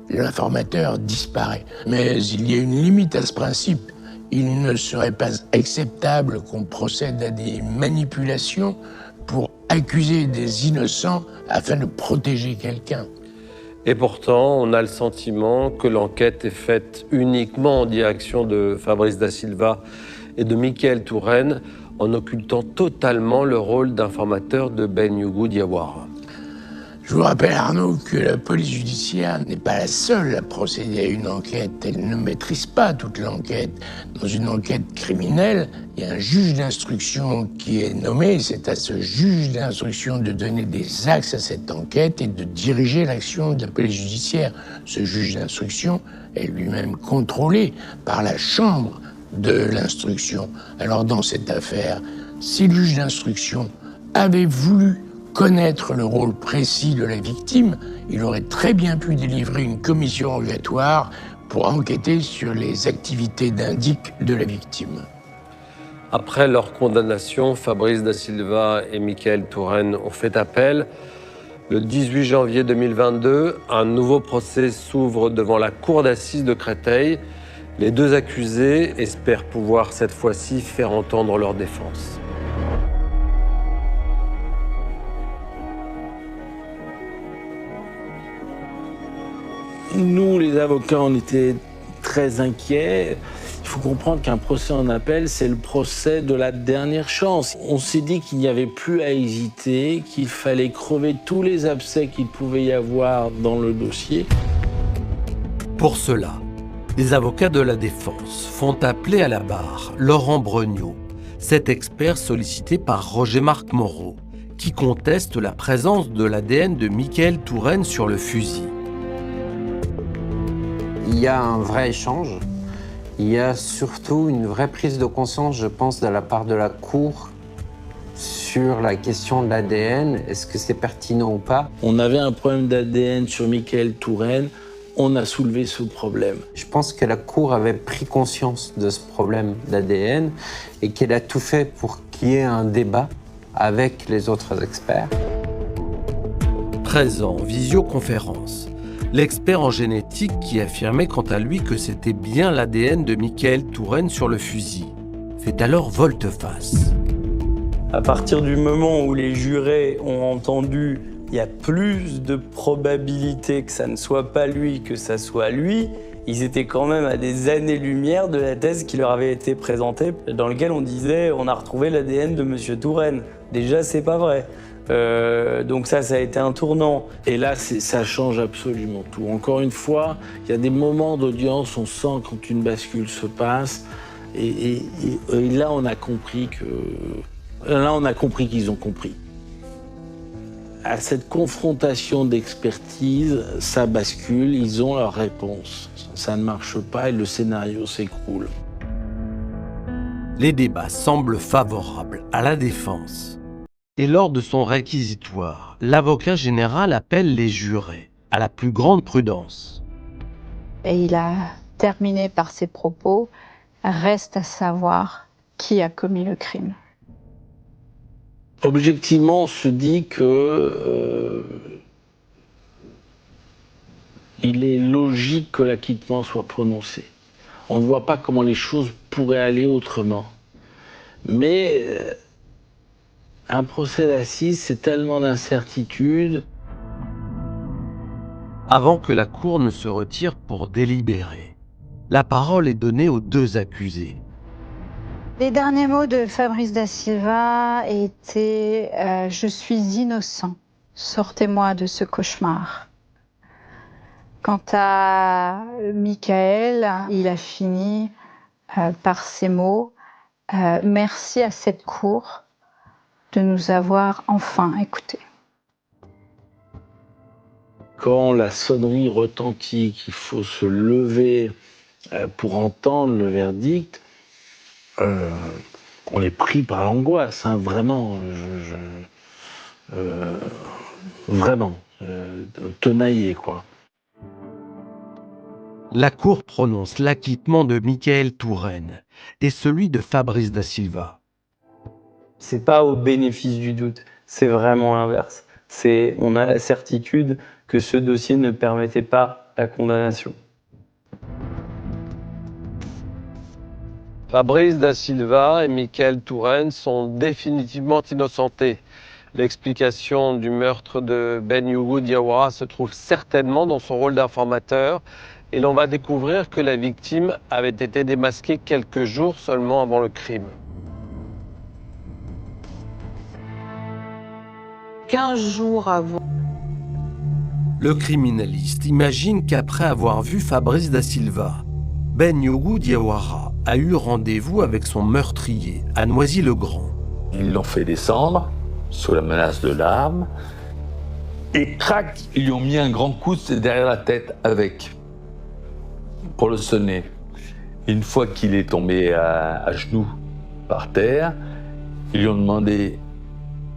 [SPEAKER 5] l'informateur disparaît. Mais il y a une limite à ce principe. Il ne serait pas acceptable qu'on procède à des manipulations pour accuser des innocents afin de protéger quelqu'un.
[SPEAKER 4] Et pourtant, on a le sentiment que l'enquête est faite uniquement en direction de Fabrice Da Silva et de Mickaël Touraine, en occultant totalement le rôle d'informateur de Ben Yougou Diawara.
[SPEAKER 5] Je vous rappelle, Arnaud, que la police judiciaire n'est pas la seule à procéder à une enquête. Elle ne maîtrise pas toute l'enquête. Dans une enquête criminelle, il y a un juge d'instruction qui est nommé. C'est à ce juge d'instruction de donner des axes à cette enquête et de diriger l'action de la police judiciaire. Ce juge d'instruction est lui-même contrôlé par la chambre de l'instruction. Alors dans cette affaire, si le juge d'instruction avait voulu connaître le rôle précis de la victime, il aurait très bien pu délivrer une commission rogatoire pour enquêter sur les activités d'indic de la victime.
[SPEAKER 4] Après leur condamnation, Fabrice Da Silva et Mickaël Touraine ont fait appel. Le 18 janvier 2022, un nouveau procès s'ouvre devant la cour d'assises de Créteil. Les deux accusés espèrent pouvoir cette fois-ci faire entendre leur défense.
[SPEAKER 2] Nous, les avocats, on était très inquiets. Il faut comprendre qu'un procès en appel, c'est le procès de la dernière chance. On s'est dit qu'il n'y avait plus à hésiter, qu'il fallait crever tous les abcès qu'il pouvait y avoir dans le dossier.
[SPEAKER 7] Pour cela, les avocats de la défense font appeler à la barre Laurent Breugnot, cet expert sollicité par Roger-Marc Moreau, qui conteste la présence de l'ADN de Mickaël Touraine sur le fusil.
[SPEAKER 13] Il y a un vrai échange. Il y a surtout une vraie prise de conscience, je pense, de la part de la Cour sur la question de l'ADN. Est-ce que c'est pertinent ou pas?
[SPEAKER 2] On avait un problème d'ADN sur Mickaël Touraine. On a soulevé ce problème.
[SPEAKER 13] Je pense que la Cour avait pris conscience de ce problème d'ADN et qu'elle a tout fait pour qu'il y ait un débat avec les autres experts.
[SPEAKER 7] Présent en visioconférence, l'expert en génétique qui affirmait quant à lui que c'était bien l'ADN de Mickaël Touraine sur le fusil fait alors volte-face.
[SPEAKER 6] À partir du moment où les jurés ont entendu il y a plus de probabilité que ça ne soit pas lui que ça soit lui, ils étaient quand même à des années-lumière de la thèse qui leur avait été présentée, dans laquelle on disait on a retrouvé l'ADN de Monsieur Touraine. Déjà, c'est pas vrai. Donc ça a été un tournant.
[SPEAKER 2] Et là, ça change absolument tout. Encore une fois, il y a des moments d'audience, on sent quand une bascule se passe, et là, on a compris qu'ils ont compris. À cette confrontation d'expertise, ça bascule, ils ont leur réponse. Ça ne marche pas et le scénario s'écroule.
[SPEAKER 7] Les débats semblent favorables à la défense. Et lors de son réquisitoire, l'avocat général appelle les jurés à la plus grande prudence.
[SPEAKER 3] Et il a terminé par ses propos « Reste à savoir qui a commis le crime ».
[SPEAKER 2] Objectivement, on se dit que il est logique que l'acquittement soit prononcé. On ne voit pas comment les choses pourraient aller autrement. Mais un procès d'assises, c'est tellement d'incertitudes.
[SPEAKER 7] Avant que la cour ne se retire pour délibérer, la parole est donnée aux deux accusés.
[SPEAKER 3] Les derniers mots de Fabrice Da Silva étaient « Je suis innocent, sortez-moi de ce cauchemar ». Quant à Mickaël, il a fini par ces mots « Merci à cette cour de nous avoir enfin écoutés ».
[SPEAKER 2] Quand la sonnerie retentit, qu'il faut se lever pour entendre le verdict, on est pris par l'angoisse, hein, vraiment, vraiment, tenaillé, quoi.
[SPEAKER 7] La Cour prononce l'acquittement de Michael Touraine et celui de Fabrice da Silva.
[SPEAKER 6] C'est pas au bénéfice du doute, c'est vraiment l'inverse. On a la certitude que ce dossier ne permettait pas la condamnation.
[SPEAKER 4] Fabrice da Silva et Michael Touraine sont définitivement innocentés. L'explication du meurtre de Ben Yougou Diawara se trouve certainement dans son rôle d'informateur et l'on va découvrir que la victime avait été démasquée quelques jours seulement avant le crime.
[SPEAKER 1] 15 jours avant.
[SPEAKER 7] Le criminaliste imagine qu'après avoir vu Fabrice da Silva, Ben Yougou Diawara a eu rendez-vous avec son meurtrier à Noisy-le-Grand.
[SPEAKER 8] Ils l'ont fait descendre sous la menace de l'arme et crac, ils lui ont mis un grand coup derrière la tête avec pour le sonner. Une fois qu'il est tombé à genoux par terre, ils lui ont demandé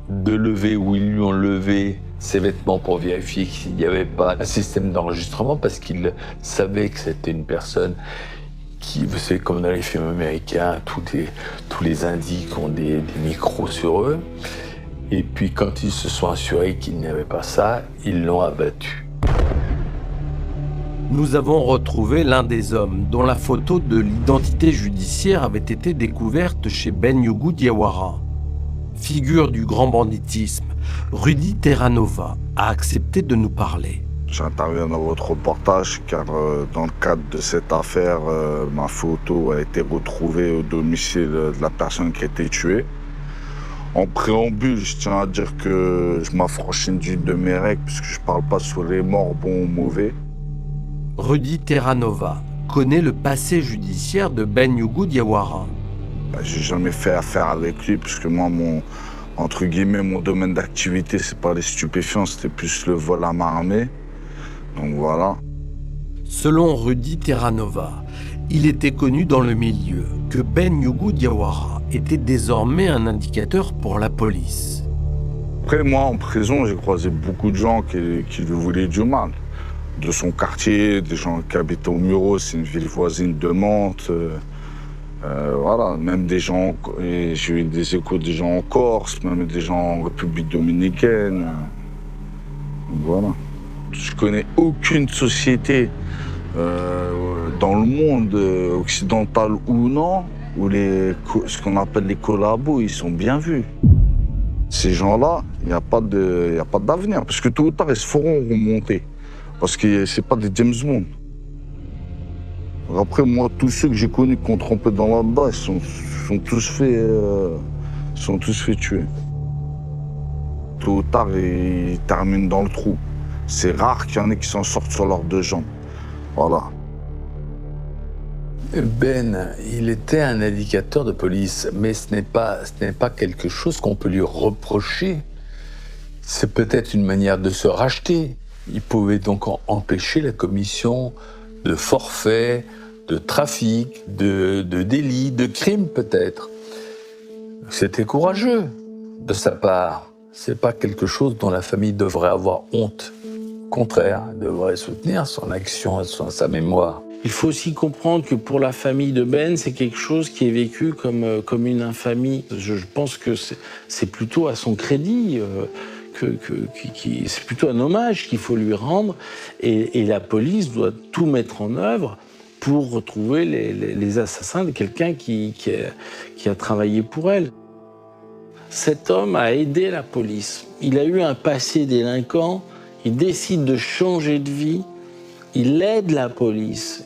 [SPEAKER 8] de lever ou ils lui ont levé ses vêtements pour vérifier qu'il n'y avait pas un système d'enregistrement parce qu'ils savaient que c'était une personne qui, vous savez, comme dans les films américains, tous les indices ont des micros sur eux. Et puis quand ils se sont assurés qu'il n'y avait pas ça, ils l'ont abattu.
[SPEAKER 7] Nous avons retrouvé l'un des hommes dont la photo de l'identité judiciaire avait été découverte chez Ben Yougou Diawara. Figure du grand banditisme, Rudy Terranova a accepté de nous parler.
[SPEAKER 14] J'interviens dans votre reportage car dans le cadre de cette affaire, ma photo a été retrouvée au domicile de la personne qui a été tuée. En préambule, je tiens à dire que je m'affranchis de mes règles puisque je ne parle pas sur les morts, bons ou mauvais.
[SPEAKER 7] Rudy Terranova connaît le passé judiciaire de Ben Yougou Diawara.
[SPEAKER 14] J'ai jamais fait affaire avec lui puisque moi, mon domaine d'activité, c'est pas les stupéfiants, c'était plus le vol à main armée. Donc voilà.
[SPEAKER 7] Selon Rudy Terranova, il était connu dans le milieu que Ben Yougou Diawara était désormais un indicateur pour la police.
[SPEAKER 14] Après, moi, en prison, j'ai croisé beaucoup de gens qui lui voulaient du mal. De son quartier, des gens qui habitaient au Mureaux, c'est une ville voisine de Mantes. Voilà, même des gens, j'ai eu des échos des gens en Corse, même des gens en République dominicaine. Voilà. Je connais aucune société dans le monde, occidental ou non, où ce qu'on appelle les collabos, ils sont bien vus. Ces gens-là, il n'y a pas d'avenir, parce que tôt ou tard, ils se feront remonter. Parce que c'est pas des James Bond. Après, moi, tous ceux que j'ai connus qui ont trempé dans là-dedans, ils sont tous fait tuer. Tôt ou tard, ils terminent dans le trou. C'est rare qu'il y en ait qui s'en sortent sur leurs deux jambes. Voilà.
[SPEAKER 8] Ben, il était un indicateur de police, mais ce n'est pas quelque chose qu'on peut lui reprocher. C'est peut-être une manière de se racheter. Il pouvait donc empêcher la commission de forfaits, de trafic, de délits, de crimes peut-être. C'était courageux de sa part. C'est pas quelque chose dont la famille devrait avoir honte. Au contraire, elle devrait soutenir son action et sa mémoire.
[SPEAKER 2] Il faut aussi comprendre que pour la famille de Ben, c'est quelque chose qui est vécu comme une infamie. Je pense que c'est plutôt à son crédit, c'est plutôt un hommage qu'il faut lui rendre. Et la police doit tout mettre en œuvre pour retrouver les assassins de quelqu'un qui a travaillé pour elle. Cet homme a aidé la police. Il a eu un passé délinquant, il décide de changer de vie. Il aide la police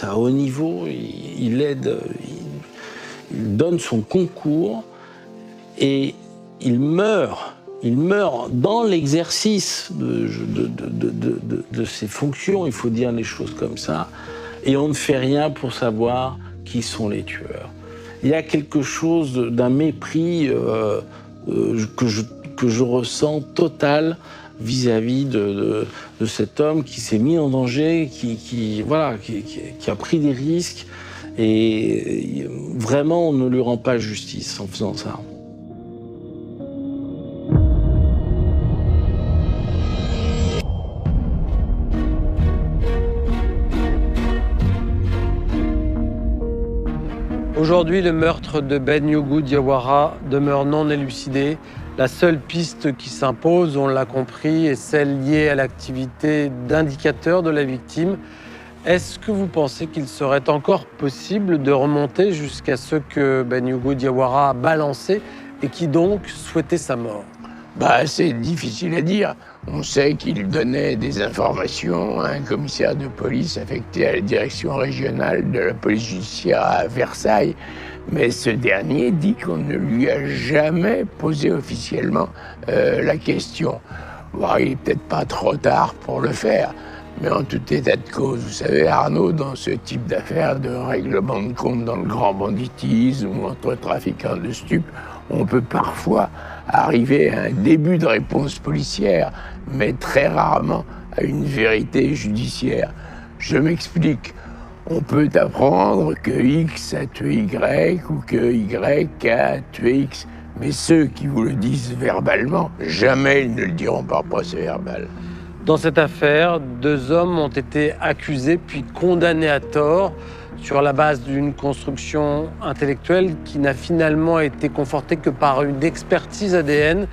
[SPEAKER 2] à haut niveau, il donne son concours et il meurt dans l'exercice de ses fonctions, il faut dire les choses comme ça, et on ne fait rien pour savoir qui sont les tueurs. Il y a quelque chose d'un mépris que je ressens total vis-à-vis de cet homme qui s'est mis en danger, qui a pris des risques, et vraiment on ne lui rend pas justice en faisant ça.
[SPEAKER 4] Aujourd'hui, le meurtre de Ben Yougou Diawara demeure non élucidé. La seule piste qui s'impose, on l'a compris, est celle liée à l'activité d'indicateur de la victime. Est-ce que vous pensez qu'il serait encore possible de remonter jusqu'à ce que Ben Yougou Diawara a balancé et qui donc souhaitait sa mort?
[SPEAKER 5] C'est difficile à dire. On sait qu'il donnait des informations à un commissaire de police affecté à la direction régionale de la police judiciaire à Versailles, mais ce dernier dit qu'on ne lui a jamais posé officiellement la question. Il n'est peut-être pas trop tard pour le faire, mais en tout état de cause, vous savez, Arnaud, dans ce type d'affaires de règlement de compte dans le grand banditisme ou entre trafiquants de stupes, on peut parfois arriver à un début de réponse policière, mais très rarement à une vérité judiciaire. Je m'explique. On peut apprendre que X a tué Y ou que Y a tué X. Mais ceux qui vous le disent verbalement, jamais ils ne le diront par procès-verbal.
[SPEAKER 4] Dans cette affaire, 2 hommes ont été accusés puis condamnés à tort sur la base d'une construction intellectuelle qui n'a finalement été confortée que par une expertise ADN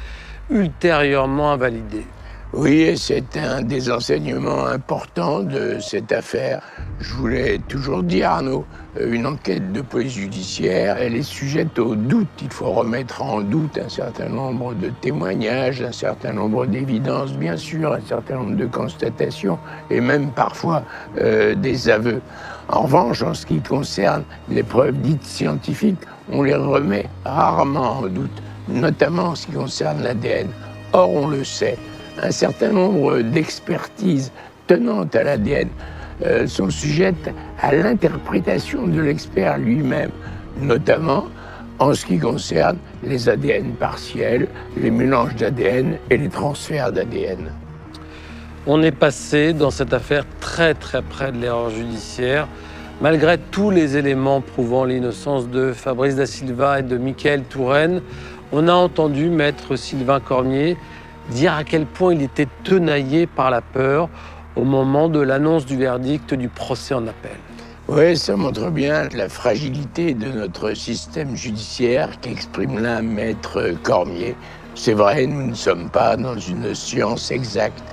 [SPEAKER 4] ultérieurement invalidée.
[SPEAKER 5] Oui, c'est un des enseignements importants de cette affaire. Je vous l'ai toujours dit, Arnaud, une enquête de police judiciaire, elle est sujette au doute. Il faut remettre en doute un certain nombre de témoignages, un certain nombre d'évidences, bien sûr, un certain nombre de constatations, et même parfois des aveux. En revanche, en ce qui concerne les preuves dites scientifiques, on les remet rarement en doute, notamment en ce qui concerne l'ADN. Or, on le sait, un certain nombre d'expertises tenantes à l'ADN sont sujettes à l'interprétation de l'expert lui-même, notamment en ce qui concerne les ADN partiels, les mélanges d'ADN et les transferts d'ADN.
[SPEAKER 4] On est passé dans cette affaire très près de l'erreur judiciaire. Malgré tous les éléments prouvant l'innocence de Fabrice Da Silva et de Michael Touraine, on a entendu maître Sylvain Cormier dire à quel point il était tenaillé par la peur au moment de l'annonce du verdict du procès en appel.
[SPEAKER 5] Oui, ça montre bien la fragilité de notre système judiciaire qu'exprime là maître Cormier. C'est vrai, nous ne sommes pas dans une science exacte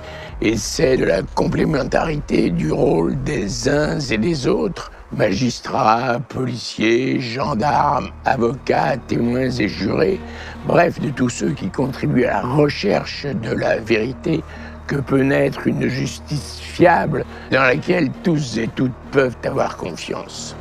[SPEAKER 5] et c'est de la complémentarité du rôle des uns et des autres, magistrats, policiers, gendarmes, avocats, témoins et jurés, bref, de tous ceux qui contribuent à la recherche de la vérité, que peut naître une justice fiable dans laquelle tous et toutes peuvent avoir confiance.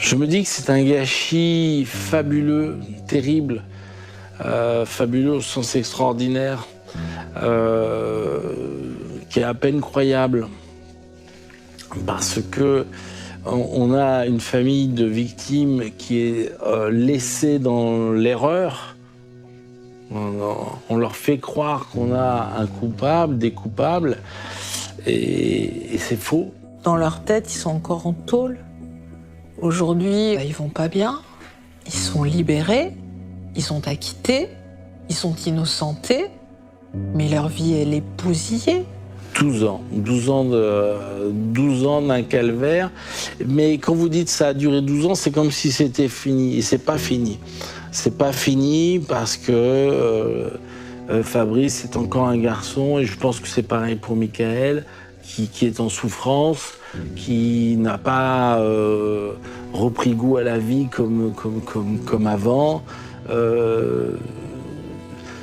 [SPEAKER 2] Je me dis que c'est un gâchis fabuleux, terrible, fabuleux au sens extraordinaire, qui est à peine croyable. Parce que on a une famille de victimes qui est laissée dans l'erreur. On leur fait croire qu'on a un coupable, des coupables, et c'est faux.
[SPEAKER 1] Dans leur tête, ils sont encore en tôle. Aujourd'hui, ils vont pas bien, ils sont libérés, ils sont acquittés, ils sont innocentés, mais leur vie, elle est bousillée.
[SPEAKER 2] 12 ans d'un calvaire. Mais quand vous dites ça a duré 12 ans, c'est comme si c'était fini. Et c'est pas fini. C'est pas fini parce que Fabrice est encore un garçon, et je pense que c'est pareil pour Michael, qui est en souffrance, qui n'a pas repris goût à la vie comme avant.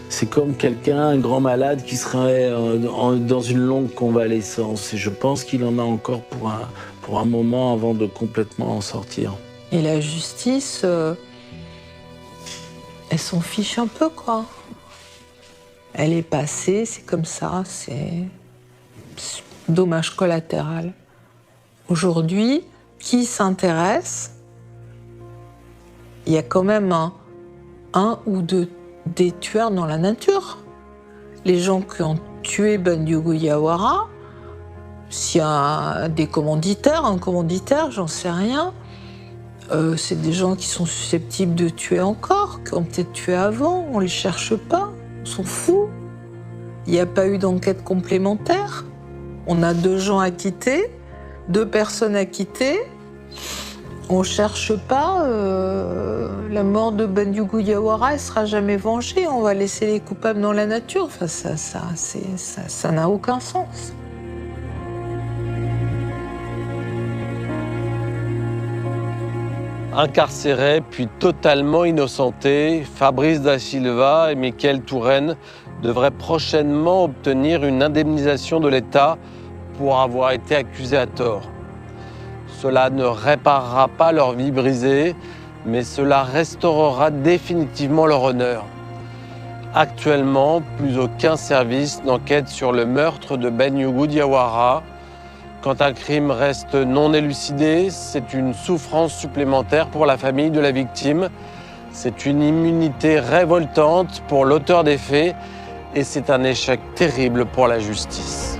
[SPEAKER 2] C'est comme un grand malade qui serait dans une longue convalescence. Et je pense qu'il en a encore pour un moment avant de complètement en sortir.
[SPEAKER 1] Et la justice, elle s'en fiche un peu, quoi. Elle est passée, c'est comme ça, c'est dommage collatéral. Aujourd'hui, qui s'intéresse, il y a quand même un ou deux des tueurs dans la nature. Les gens qui ont tué Ben Yougou Diawara, s'il y a des commanditaires, un commanditaire, j'en sais rien, C'est des gens qui sont susceptibles de tuer encore, qui ont peut-être tué avant, on les cherche pas, on s'en fout. Il n'y a pas eu d'enquête complémentaire. On a 2 gens acquittés, 2 personnes acquittées. On cherche pas. La mort de Bandiougu Diawara, elle sera jamais vengée. On va laisser les coupables dans la nature. Enfin, ça n'a aucun sens.
[SPEAKER 4] Incarcérés puis totalement innocentés, Fabrice Da Silva et Mickaël Touraine devraient prochainement obtenir une indemnisation de l'État pour avoir été accusés à tort. Cela ne réparera pas leur vie brisée, mais cela restaurera définitivement leur honneur. Actuellement, plus aucun service n'enquête sur le meurtre de Bandiougu Diawara. Quand un crime reste non élucidé, c'est une souffrance supplémentaire pour la famille de la victime. C'est une immunité révoltante pour l'auteur des faits et c'est un échec terrible pour la justice.